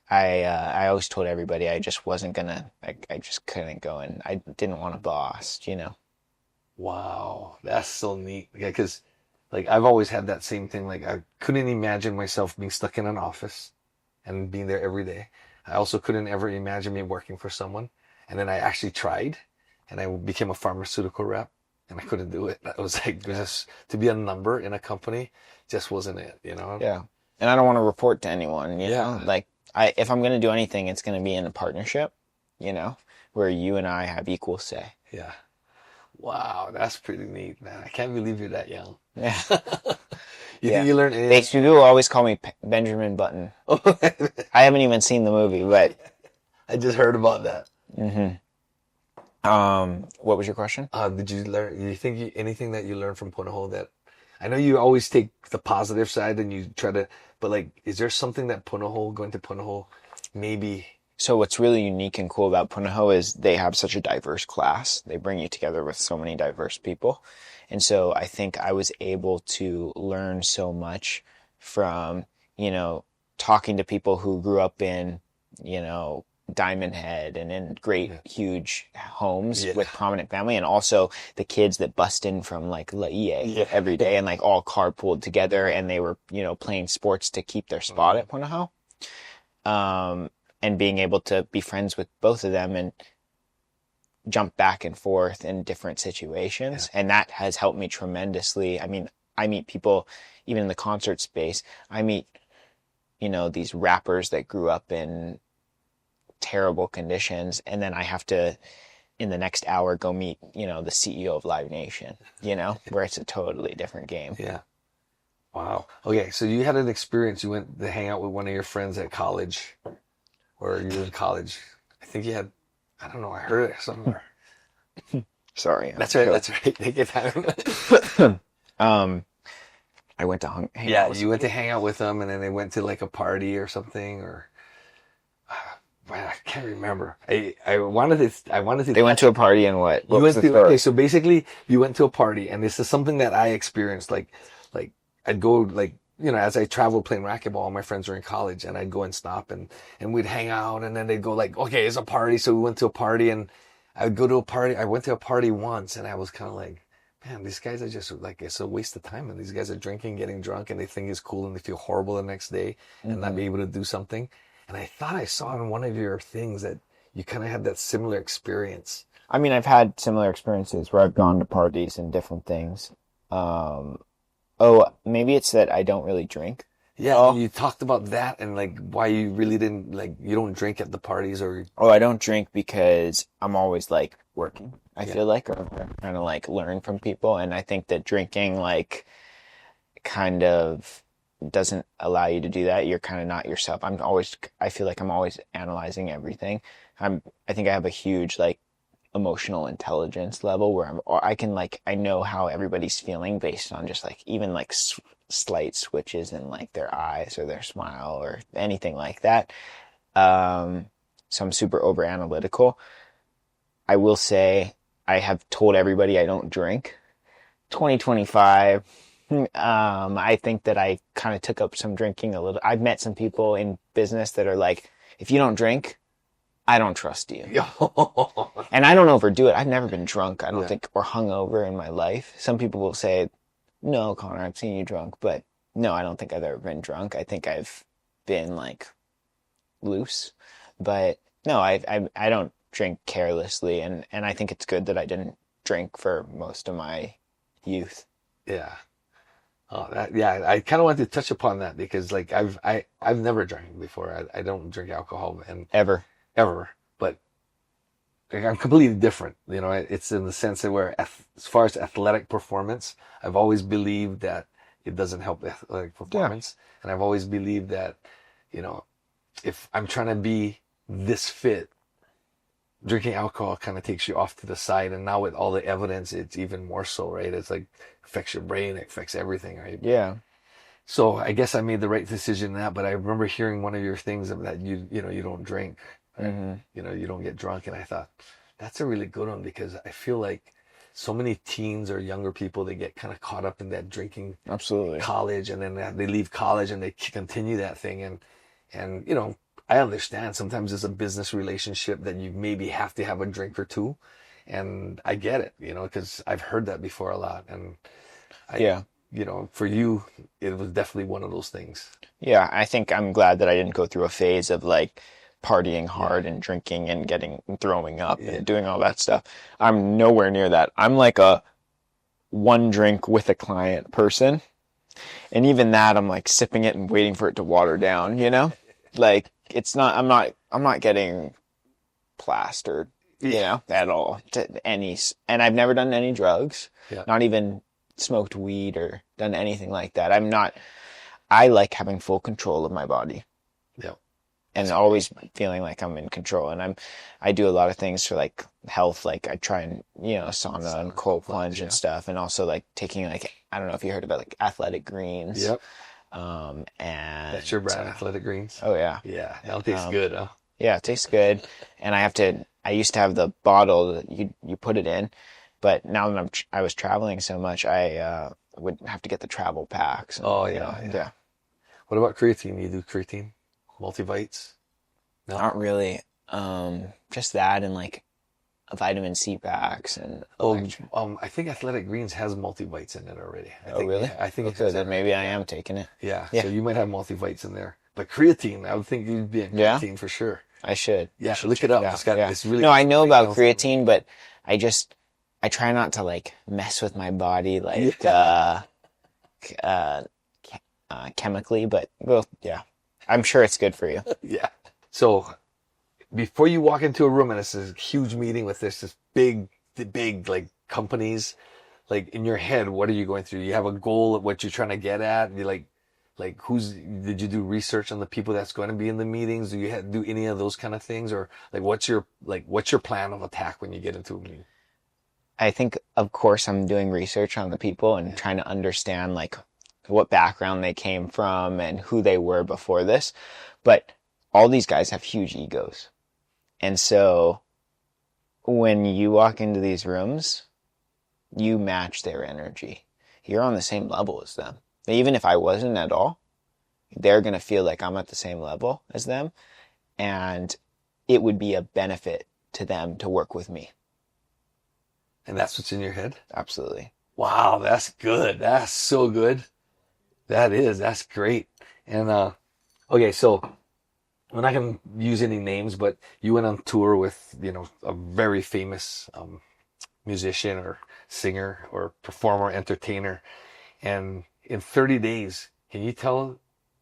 I always told everybody I just wasn't gonna, I just couldn't go and I didn't want a boss, Wow, that's so neat. Yeah, because like I've always had that same thing. Like I couldn't imagine myself being stuck in an office and being there every day. I also couldn't ever imagine me working for someone. And then I actually tried, and I became a pharmaceutical rep, and I couldn't do it. That was like just to be a number in a company just wasn't it, Yeah. And I don't want to report to anyone, you know? Like if I'm gonna do anything, it's gonna be in a partnership, where you and I have equal say. Yeah. Wow, that's pretty neat, man. I can't believe you're that young. Yeah. You think you learned People always call me Benjamin Button. I haven't even seen the movie, but I just heard about that. What was your question? Did you learn? You think anything that you learned from Punahou that? I know you always take the positive side and you try to, but like, is there something that going to Punahou, maybe? So what's really unique and cool about Punahou is they have such a diverse class. They bring you together with so many diverse people. And so I think I was able to learn so much from, talking to people who grew up in, Diamond Head and in great, huge homes with prominent family, and also the kids that bust in from like Laie every day and like all carpooled together, and they were, playing sports to keep their spot at Punahou. And being able to be friends with both of them and jump back and forth in different situations. And that has helped me tremendously. I mean, I meet people, even in the concert space, I meet, these rappers that grew up in terrible conditions. And then I have to, in the next hour, go meet, the CEO of Live Nation, where it's a totally different game. Yeah. Wow. Okay. So you had an experience. You went to hang out with one of your friends at college. Or you were in college. I think you had, I don't know, I heard it somewhere. Sorry. That's right. Take your time. I went to hang out with you went to hang out with them, and then they went to like a party or something, or man, I can't remember. I wanted to. They went to a party and what? You went to, okay, so basically you went to a party, and this is something that I experienced. Like I'd go like, as I traveled playing racquetball, all my friends were in college, and I'd go and stop and we'd hang out, and then they'd go like, okay, it's a party. So we went to a party, and I would go to a party. I went to a party once, and I was kind of like, man, these guys are just like, it's a waste of time. And these guys are drinking, getting drunk, and they think it's cool, and they feel horrible the next day and not be able to do something. And I thought I saw in one of your things that you kind of had that similar experience. I mean, I've had similar experiences where I've gone to parties and different things. Maybe it's that I don't really drink. Yeah, you talked about that and like why you really didn't, like, you don't drink at the parties or... I don't drink because I'm always like working, I feel like, or trying to like learn from people. And I think that drinking like kind of doesn't allow you to do that. You're kind of not yourself. I feel like I'm always analyzing everything. I think I have a huge like emotional intelligence level where I know how everybody's feeling based on just like even like slight switches in like their eyes or their smile or anything like that. So I'm super over analytical. I will say I have told everybody I don't drink. 2025, I think that I kind of took up some drinking a little. I've met some people in business that are like, if you don't drink, I don't trust you. And I don't overdo it. I've never been drunk, I don't think, or hungover in my life. Some people will say, no, Connor, I've seen you drunk, but No, I don't think I've ever been drunk. I think I've been like loose, but no, I don't drink carelessly, and I think it's good that I didn't drink for most of my youth. Yeah. Oh, yeah. I kind of wanted to touch upon that because like I've never drank before. I don't drink alcohol and Ever. ever, but like, I'm completely different. You know, it's in the sense that where as far as athletic performance, I've always believed that it doesn't help athletic performance, and I've always believed that, you know, if I'm trying to be this fit, drinking alcohol kind of takes you off to the side. And now with all the evidence, it's even more so, right? It's like affects your brain, it affects everything, right? Yeah. So I guess I made the right decision in that. But I remember hearing one of your things of that you know, you don't drink, right? Mm-hmm. You know, you don't get drunk. And I thought that's a really good one because I feel like so many teens or younger people, they get kind of caught up in that drinking Absolutely. college, and then they leave college and they continue that thing. And you know, I understand sometimes it's a business relationship that you maybe have to have a drink or two. And I get it, you know, because I've heard that before a lot. And Yeah. you know, for you, it was definitely one of those things. Yeah, I think I'm glad that I didn't go through a phase of like partying hard and drinking and throwing up and doing all that stuff. I'm nowhere near that. I'm like a one drink with a client person. And even that, I'm like sipping it and waiting for it to water down, you know? Like it's not, I'm not getting plastered, you know, at all to any, and I've never done any drugs, not even smoked weed or done anything like that. I like having full control of my body. Yeah. And always feeling like I'm in control. And I do a lot of things for like health. Like I try and, you know, sauna and cold plunge and stuff. And also like taking like, I don't know if you heard about like athletic greens. Yep. And That's your brand, Athletic Greens. Oh yeah. Yeah. That tastes good, huh? Yeah, it tastes good. And I used to have the bottle that you put it in, but now that I was traveling so much, I would have to get the travel packs. And, yeah. What about creatine? You do creatine? Multivites? No? Not really. Just that and like vitamin C packs and I think Athletic Greens has multivites in it already. Really? Yeah, I think okay, then maybe I am taking it. Yeah, so you might have multivites in there. But creatine, I would think you'd be in creatine for sure. I should. Yeah, look it up. It's really no, I know about creatine, but I try not to like mess with my body like chemically, but well, yeah. I'm sure it's good for you. Yeah. So before you walk into a room and it's a huge meeting with this big like companies, like in your head, what are you going through? You have a goal of what you're trying to get at. You like did you do research on the people that's going to be in the meetings? Do you do any of those kind of things, or like what's your plan of attack when you get into a meeting? I think, of course, I'm doing research on the people and trying to understand like what background they came from and who they were before this. But all these guys have huge egos. And so when you walk into these rooms, you match their energy. You're on the same level as them. Even if I wasn't at all, they're going to feel like I'm at the same level as them. And it would be a benefit to them to work with me. And that's what's in your head? Absolutely. Wow, that's good. That's so good. That's great. And, okay, so we're not going to use any names, but you went on tour with, you know, a very famous, musician or singer or performer, entertainer. And in 30 days, can you tell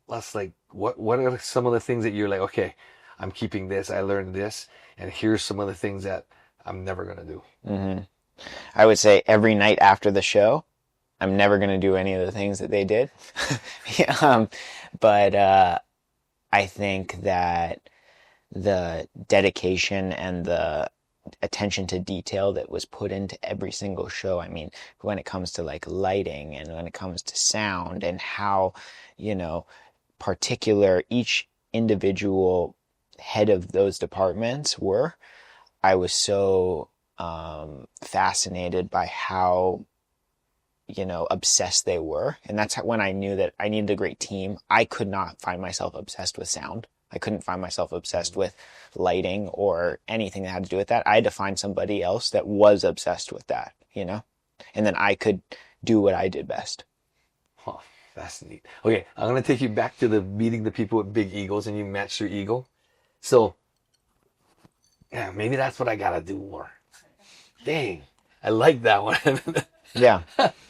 us like, what are some of the things that you're like, okay, I'm keeping this, I learned this, and here's some of the things that I'm never going to do. Mm-hmm. I would say every night after the show, I'm never going to do any of the things that they did. But I think that the dedication and the attention to detail that was put into every single show, I mean, when it comes to like lighting and when it comes to sound and how, you know, particular each individual head of those departments were, I was so fascinated by how, you know, obsessed they were. And that's when I knew that I needed a great team. I could not find myself obsessed with sound. I couldn't find myself obsessed with lighting or anything that had to do with that. I had to find somebody else that was obsessed with that, you know, and then I could do what I did best. Huh. That's neat. Okay, I'm gonna take you back to the meeting the people with big egos and you match your ego. So, yeah, maybe that's what I gotta do more. Dang, I like that one. Yeah.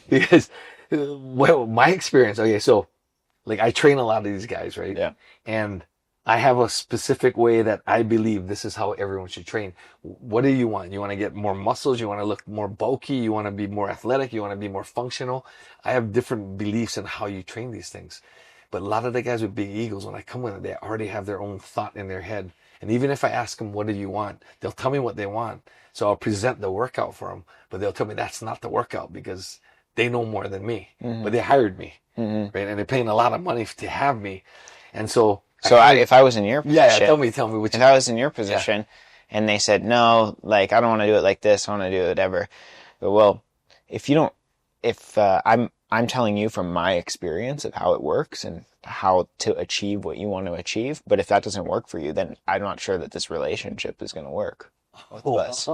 Because, well, my experience, okay, so like I train a lot of these guys, right? Yeah. And I have a specific way that I believe this is how everyone should train. What do you want? You want to get more muscles? You want to look more bulky? You want to be more athletic? You want to be more functional? I have different beliefs in how you train these things. But a lot of the guys with big egos, when I come with it, they already have their own thought in their head. And even if I ask them, what do you want? They'll tell me what they want. So I'll present the workout for them, but they'll tell me that's not the workout because they know more than me, but they hired me, right? And they're paying a lot of money to have me. And so, If I was in your position, tell me which. if I was in your position and they said, no, like, I don't want to do it like this, I want to do it whatever. But, well, I'm telling you from my experience of how it works and how to achieve what you want to achieve. But if that doesn't work for you, then I'm not sure that this relationship is going to work with us.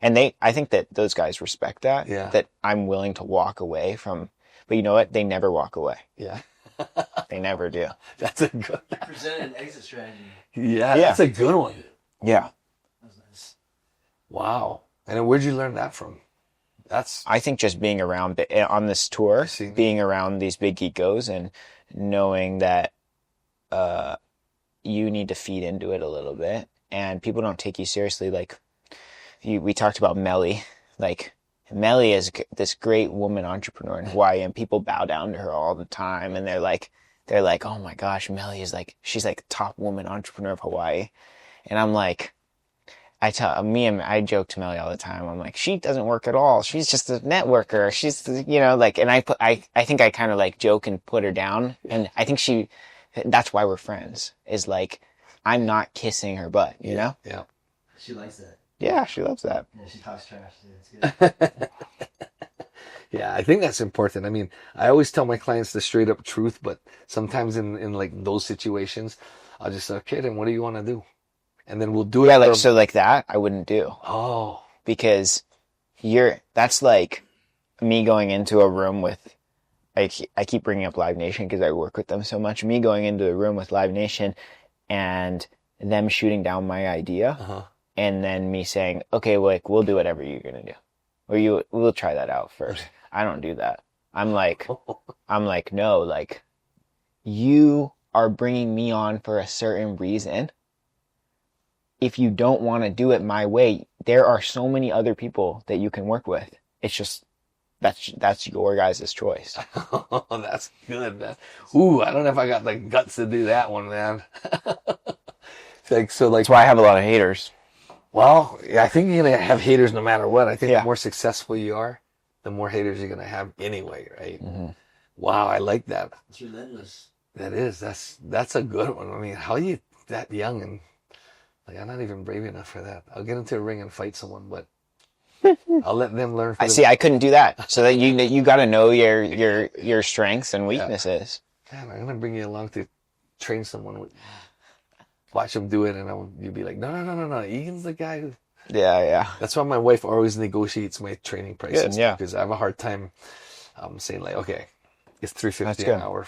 And I think that those guys respect that, that I'm willing to walk away from, but you know what? They never walk away. Yeah. They never do. That's a good. Presented an exit strategy. Yeah, that's a good one. Yeah. That was nice. Wow. And then where'd you learn that from? I think just being around on this tour, being around these big egos and knowing that you need to feed into it a little bit and people don't take you seriously. Like we talked about Melly, like Melly is this great woman entrepreneur in Hawaii and people bow down to her all the time. And they're like, oh my gosh, Melly is like, she's like the top woman entrepreneur of Hawaii. And I'm like, I joke to Melly all the time. I'm like, she doesn't work at all. She's just a networker. She's, like, and I think I kind of like joke and put her down. And I think that's why we're friends, is like, I'm not kissing her butt, you know? Yeah. She likes that. Yeah, she loves that. Yeah, she talks trash. Yeah, it's good. Yeah, I think that's important. I mean, I always tell my clients the straight up truth, but sometimes in like those situations, I'll just say, okay, then what do you want to do? And then we'll do it. Yeah, like that, I wouldn't do. Oh. Because that's like me going into a room with, I keep bringing up Live Nation because I work with them so much. Me going into a room with Live Nation and them shooting down my idea. And then me saying, okay, like, we'll do whatever you're going to do. Or we'll try that out first. I don't do that. I'm like, no, like, you are bringing me on for a certain reason. If you don't want to do it my way, there are so many other people that you can work with. It's just, that's your guys' choice. Oh, that's good, man. Ooh, I don't know if I got the guts to do that one, man. That's why I have a lot of haters. Well, I think you're going to have haters no matter what. I think the more successful you are, the more haters you're going to have anyway, right? Wow, I like that. It's relentless. That is. That's a good one. I mean, how are you that young and like, I'm not even brave enough for that. I'll get into a ring and fight someone, but I'll let them learn. I couldn't do that. So that you got to know your strengths and weaknesses. Man, I'm going to bring you along to train someone. Watch them do it, and you'll be like, no. Egan's the guy who... Yeah. That's why my wife always negotiates my training prices. Good, yeah. Because I have a hard time saying like, okay, it's $3.50 an hour.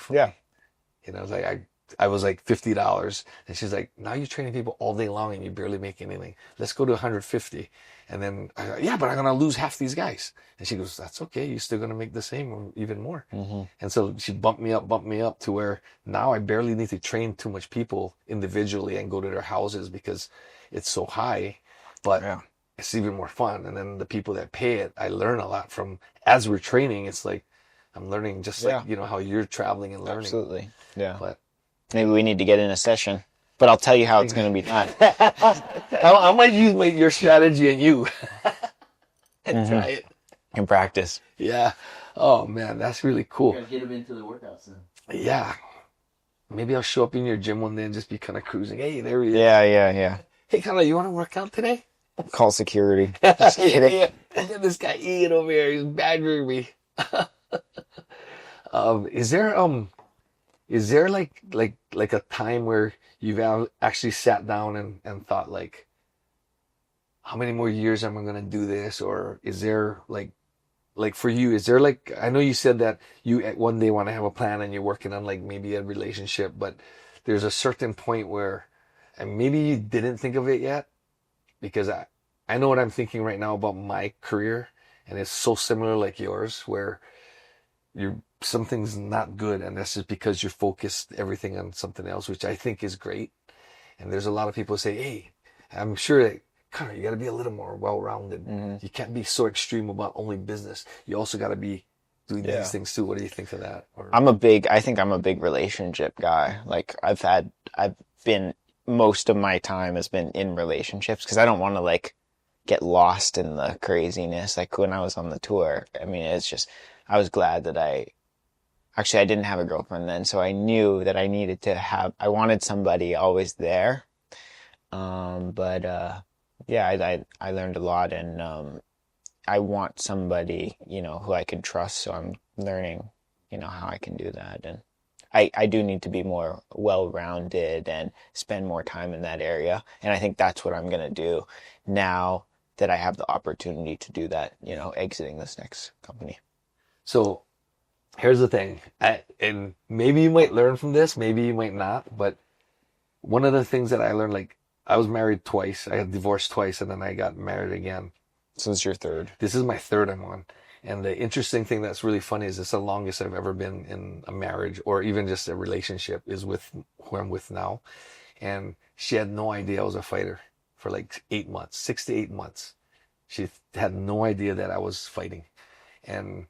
Like I was like $50, and she's like, now you're training people all day long and you barely make anything. Let's go to $150. And then I go, but I'm gonna lose half these guys. And she goes, that's okay. You're still gonna make the same or even more. And so she bumped me up to where now I barely need to train too much people individually and go to their houses because it's so high. But it's even more fun. And then the people that pay it, I learn a lot from. As we're training, it's like I'm learning just like how you're traveling and learning. Absolutely. Yeah. But maybe we need to get in a session. But I'll tell you how it's going to be done. I might use your strategy and you. And try it. In practice. Yeah. Oh, man, that's really cool. You gotta get him into the workouts then. Yeah. Maybe I'll show up in your gym one day and just be kind of cruising. Hey, there he is. Yeah. Hey, Connor, you want to work out today? Call security. Just kidding. Look at this guy Egan over here. He's badgering me. Is there like a time where you've actually sat down and thought like, how many more years am I going to do this? Or is there like like for you, is there like, I know you said that you one day want to have a plan and you're working on like maybe a relationship, but there's a certain point where, and maybe you didn't think of it yet, because I know what I'm thinking right now about my career, and it's so similar like yours, where something's not good, and that's just because you're focused everything on something else, which I think is great. And there's a lot of people who say, hey, I'm sure that, Connor, you got to be a little more well-rounded. You can't be so extreme about only business. You also got to be doing these things too. What do you think of that? Or... I think I'm a big relationship guy. Like I've been, most of my time has been in relationships because I don't want to like get lost in the craziness. Like when I was on the tour, I mean, it's just, I was glad that I didn't have a girlfriend then. So I knew that I wanted somebody always there. Yeah, I learned a lot, and I want somebody, who I can trust. So I'm learning, how I can do that. And I do need to be more well-rounded and spend more time in that area. And I think that's what I'm going to do now that I have the opportunity to do that, exiting this next company. So here's the thing, and maybe you might learn from this, maybe you might not, but one of the things that I learned, like, I was married twice. I got divorced twice, and then I got married again. So it's your third. This is my third I'm on. And the interesting thing that's really funny is it's the longest I've ever been in a marriage or even just a relationship is with who I'm with now. And she had no idea I was a fighter for like 8 months, 6 to 8 months. She had no idea that I was fighting. And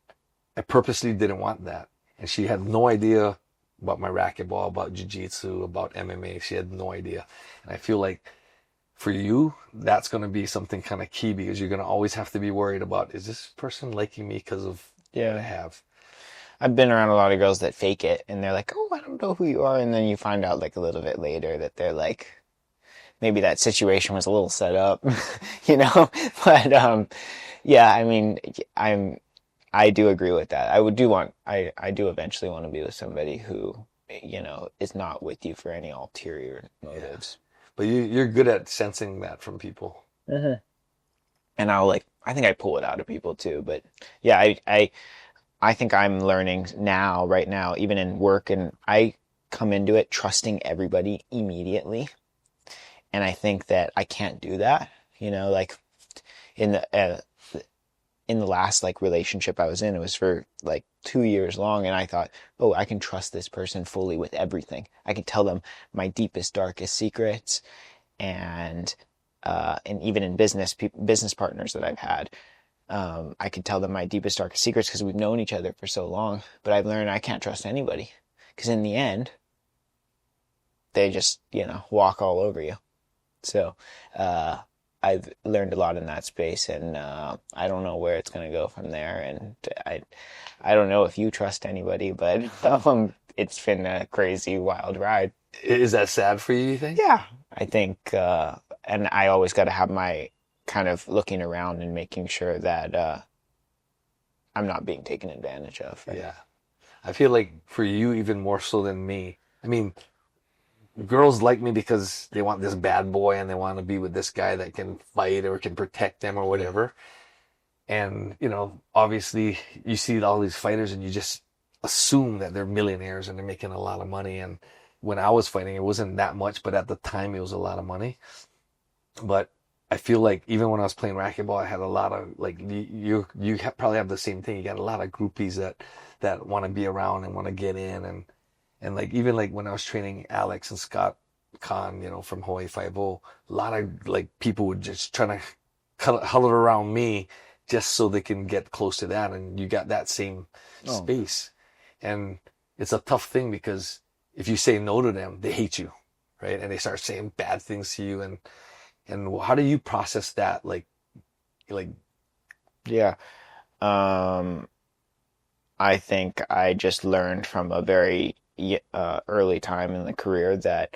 I purposely didn't want that. And she had no idea about my racquetball, about jiu-jitsu, about MMA. She had no idea. And I feel like for you, that's going to be something kind of key because you're going to always have to be worried about, is this person liking me because of what I have? I've been around a lot of girls that fake it and they're like, oh, I don't know who you are. And then you find out like a little bit later that they're like, maybe that situation was a little set up, But yeah, I mean, I do agree with that. I do eventually want to be with somebody who, is not with you for any ulterior motives. Yeah. But you're good at sensing that from people. Mm-hmm. And I think I pull it out of people too. But yeah, I think I'm learning right now, even in work, and I come into it trusting everybody immediately. And I think that I can't do that, like in the last like relationship I was in, it was for like 2 years long. And I thought, oh, I can trust this person fully with everything. I can tell them my deepest, darkest secrets. And even in business partners that I've had, I could tell them my deepest, darkest secrets because we've known each other for so long. But I've learned I can't trust anybody because in the end, they just, walk all over you. So, I've learned a lot in that space, and I don't know where it's going to go from there. And I don't know if you trust anybody, but it's been a crazy, wild ride. Is that sad for you think? Yeah, I think, and I always got to have my kind of looking around and making sure that I'm not being taken advantage of. Right? Yeah. I feel like for you, even more so than me, I mean, girls like me because they want this bad boy and they want to be with this guy that can fight or can protect them or whatever. And, obviously you see all these fighters and you just assume that they're millionaires and they're making a lot of money. And when I was fighting, it wasn't that much, but at the time it was a lot of money. But I feel like even when I was playing racquetball, I had a lot of, like, you probably have the same thing. You got a lot of groupies that want to be around and want to get in. And like, even like when I was training Alex and Scott Kahn, from Hawaii Five-0, a lot of like people would just try to huddle around me just so they can get close to that. And you got that same space. And it's a tough thing because if you say no to them, they hate you, right? And they start saying bad things to you. And how do you process that? Like, yeah. I think I just learned from a very early time in the career that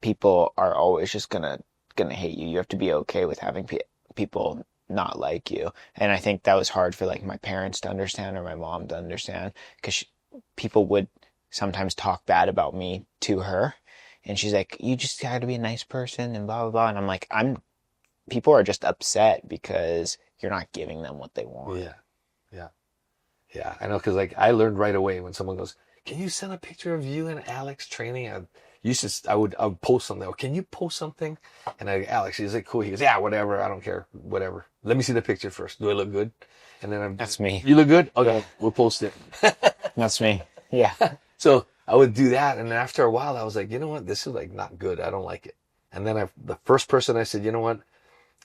people are always just gonna hate you. You have to be okay with having people not like you. And I think that was hard for like my parents to understand or my mom to understand because people would sometimes talk bad about me to her, and she's like, "You just got to be a nice person," and blah blah blah. And I'm like, people are just upset because you're not giving them what they want. Yeah. Yeah. Yeah. I know. Cause like I learned right away when someone goes, can you send a picture of you and Alex training? I would post something. Oh, can you post something? And Alex, he's like, cool. He goes, yeah, whatever. I don't care. Whatever. Let me see the picture first. Do I look good? And then That's me. You look good? Okay. We'll post it. That's me. Yeah. So I would do that. And then after a while, I was like, you know what? This is like not good. I don't like it. And then the first person I said, you know what?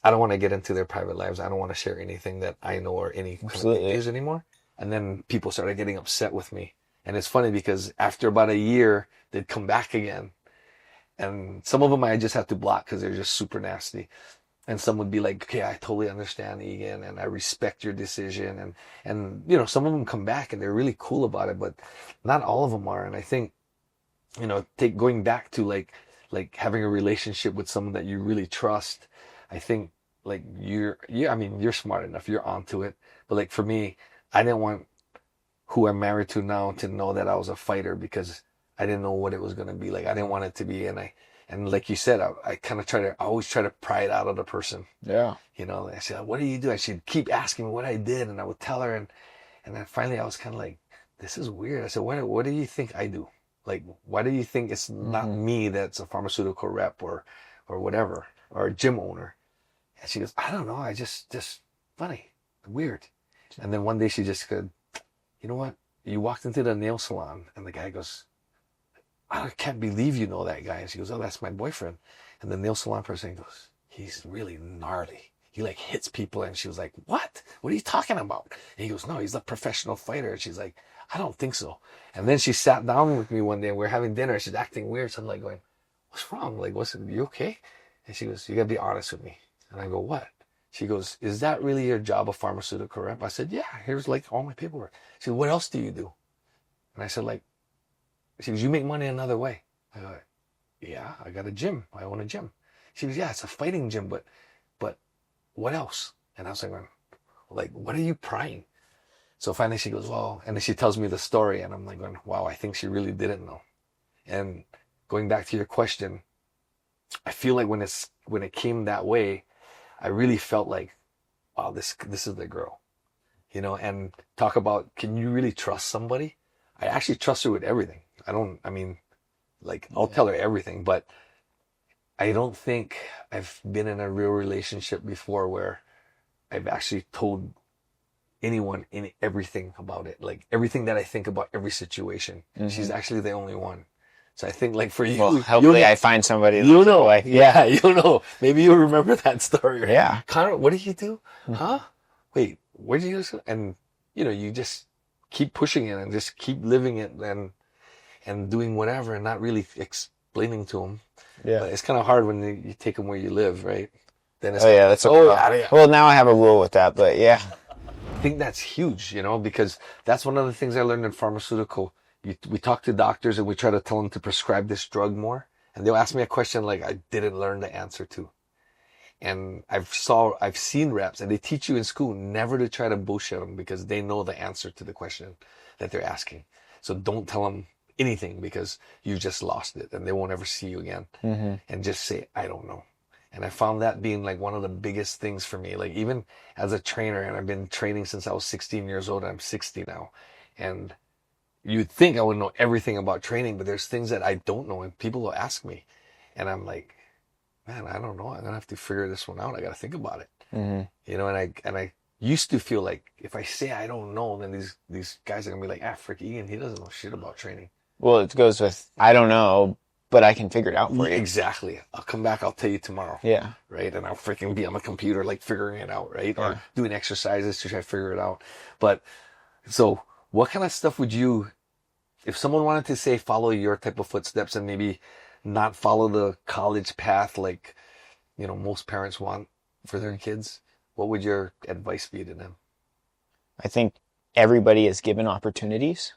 I don't want to get into their private lives. I don't want to share anything that I know or any kind of pictures anymore. And then people started getting upset with me. And it's funny because after about a year, they'd come back again. And some of them I just had to block because they're just super nasty. And some would be like, okay, I totally understand, Egan, and I respect your decision. And you know, some of them come back and they're really cool about it, but not all of them are. And I think, you know, going back to like having a relationship with someone that you really trust, I think like I mean, you're smart enough, you're onto it. But like for me, I didn't want who I'm married to now to know that I was a fighter because I didn't know what it was going to be like. I didn't want it to be. And like you said, I kind of I always try to pry it out of the person. Yeah. You know, I said, what do you do? And she'd keep asking me what I did. And I would tell her. And then finally I was kind of like, this is weird. I said, what do you think I do? Like, why do you think it's not me that's a pharmaceutical rep or whatever, or a gym owner? And she goes, I don't know. I just funny, weird. And then one day she just said, you know what? You walked into the nail salon and the guy goes, I can't believe you know that guy. And she goes, oh, that's my boyfriend. And the nail salon person goes, he's really gnarly. He like hits people. And she was like, what? What are you talking about? And he goes, no, he's a professional fighter. And she's like, I don't think so. And then she sat down with me one day and we were having dinner. She's acting weird. So I'm like going, what's wrong? Like, you okay? And she goes, you gotta be honest with me. And I go, what? She goes, is that really your job, a pharmaceutical rep? I said, yeah, here's like all my paperwork. She goes, what else do you do? And I said, like, she goes, you make money another way. I go, yeah, I got a gym. I own a gym. She goes, yeah, it's a fighting gym, but what else? And I was like, what are you prying? So finally she goes, well, and then she tells me the story and I'm like going, wow, I think she really didn't know. And going back to your question, I feel like when it came that way, I really felt like, wow, this is the girl, you know, and talk about, can you really trust somebody? I actually trust her with everything. I'll tell her everything, but I don't think I've been in a real relationship before where I've actually told anyone everything about it. Like everything that I think about every situation. Mm-hmm. She's actually the only one. So I think like for you, well, hopefully I find somebody. You'll know. Like, yeah, you'll know. Maybe you'll remember that story. Right? Yeah. Connor, what did you do? Huh? Wait, where did you go? And you know, you just keep pushing it and just keep living it and doing whatever and not really explaining to them. Yeah. But it's kind of hard when you take them where you live, right? Then it's that's yeah. Well, now I have a rule with that, but yeah. I think that's huge, you know, because that's one of the things I learned in pharmaceutical. We talk to doctors and we try to tell them to prescribe this drug more. And they'll ask me a question like I didn't learn the answer to. And I've seen reps and they teach you in school never to try to bullshit them because they know the answer to the question that they're asking. So don't tell them anything because you just lost it and they won't ever see you again. Mm-hmm. And just say, I don't know. And I found that being like one of the biggest things for me. Like even as a trainer, and I've been training since I was 16 years old, I'm 60 now. And you'd think I would know everything about training, but there's things that I don't know and people will ask me. And I'm like, man, I don't know. I'm going to have to figure this one out. I got to think about it. Mm-hmm. You know, and I used to feel like if I say I don't know, then these guys are going to be like, frick Egan, he doesn't know shit about training. Well, it goes with, I don't know, but I can figure it out for you. Exactly. I'll come back. I'll tell you tomorrow. Yeah. Right. And I'll freaking be on the computer, like figuring it out. Right. Yeah. Or doing exercises to try to figure it out. But so what kind of stuff would you, if someone wanted to say, follow your type of footsteps and maybe not follow the college path, like, you know, most parents want for their kids, what would your advice be to them? I think everybody is given opportunities.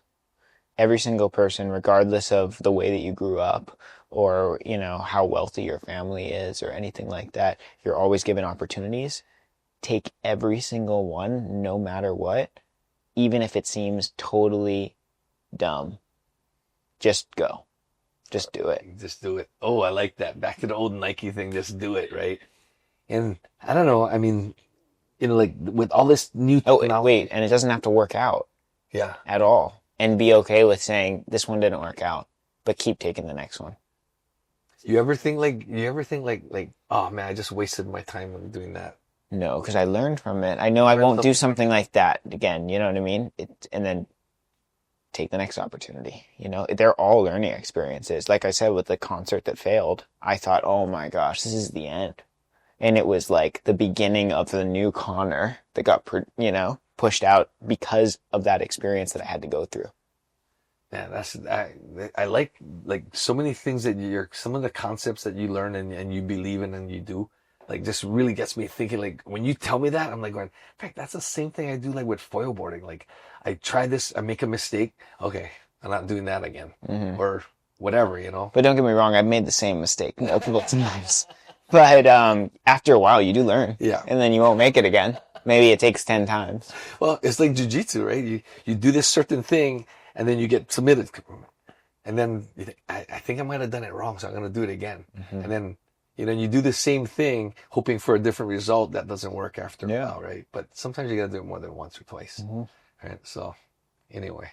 Every single person, regardless of the way that you grew up or, you know, how wealthy your family is or anything like that, you're always given opportunities. Take every single one, no matter what, even if it seems totally dumb. Just go. Just do it. Just do it. Oh, I like that. Back to the old Nike thing. Just do it, right? And I don't know. I mean, like with all this new Oh, technology. wait, and it doesn't have to work out Yeah. at all. And be okay with saying, this one didn't work out, but keep taking the next one. You ever think like, oh man, I just wasted my time on doing that. No, because I learned from it. I know I won't do something like that again, you know what I mean? And then take the next opportunity, you know? They're all learning experiences. Like I said, with the concert that failed, I thought, oh my gosh, this is the end. And it was like the beginning of the new Connor that got, pushed out because of that experience that I had to go through. Yeah, I like so many things that some of the concepts that you learn and you believe in and you do, like just really gets me thinking. Like when you tell me that, I'm like going, in fact, that's the same thing I do like with foil boarding. Like I try this, I make a mistake. Okay, I'm not doing that again, or whatever, you know. But don't get me wrong, I've made the same mistake multiple times. But after a while, you do learn. Yeah. And then you won't make it again. Maybe it takes 10 times. Well, it's like jiu-jitsu, right? You do this certain thing, and then you get submitted. And then you think, I think I might have done it wrong, so I'm going to do it again. And then, you do the same thing, hoping for a different result that doesn't work after a while, right? But sometimes you got to do it more than once or twice, right? So, anyway.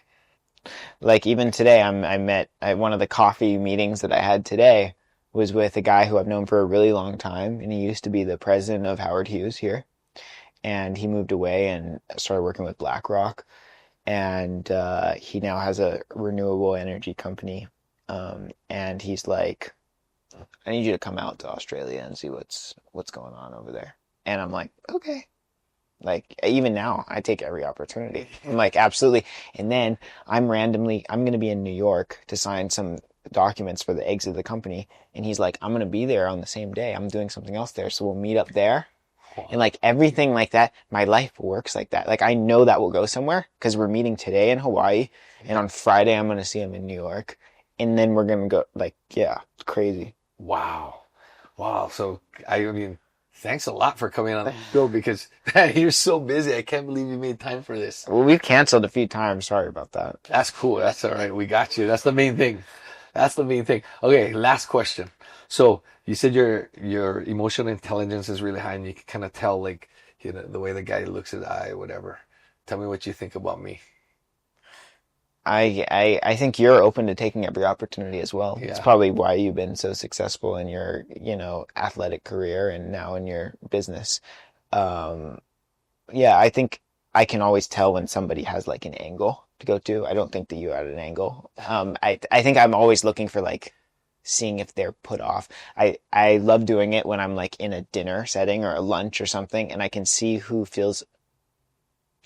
Like even today, I met one of the coffee meetings that I had today was with a guy who I've known for a really long time, and he used to be the president of Howard Hughes here. And he moved away and started working with BlackRock. And he now has a renewable energy company. And he's like, I need you to come out to Australia and see what's going on over there. And I'm like, okay. Like, even now, I take every opportunity. I'm like, absolutely. And then I'm going to be in New York to sign some documents for the exit of the company. And he's like, I'm going to be there on the same day. I'm doing something else there. So we'll meet up there. And like everything like that, my life works like that. Like I know that will go somewhere because we're meeting today in Hawaii. And on Friday, I'm going to see him in New York. And then we're going to go like, yeah, it's crazy. Wow. So, I mean, thanks a lot for coming on the show because man, you're so busy. I can't believe you made time for this. Well, we've canceled a few times. Sorry about that. That's cool. That's all right. We got you. That's the main thing. Okay, last question. So you said your emotional intelligence is really high and you can kind of tell like, the way the guy looks at the eye, whatever. Tell me what you think about me. I think you're open to taking every opportunity as well. Yeah. It's probably why you've been so successful in your, athletic career and now in your business. Yeah, I think I can always tell when somebody has like an angle to go to. I don't think that you had an angle. I think I'm always looking for like seeing if they're put off. I love doing it when I'm like in a dinner setting or a lunch or something and I can see who feels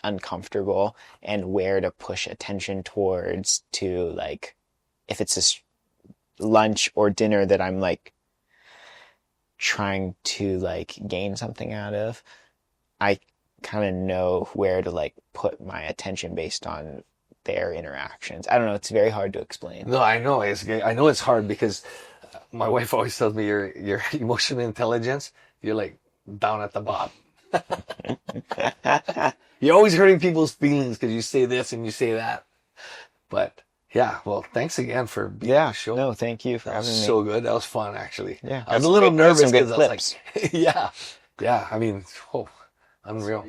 uncomfortable and where to push attention towards to like if it's a lunch or dinner that I'm like trying to like gain something out of. I kind of know where to like put my attention based on their interactions. I don't know. It's very hard to explain. No, I know. I know it's hard because my wife always tells me your emotional intelligence, you're like down at the bottom. You're always hurting people's feelings because you say this and you say that. But yeah, well, thanks again for being on the show. No, thank you for That having was me. so good. That was fun, actually. Yeah, I was a little nervous some good because I was clips. like, yeah. I mean, unreal.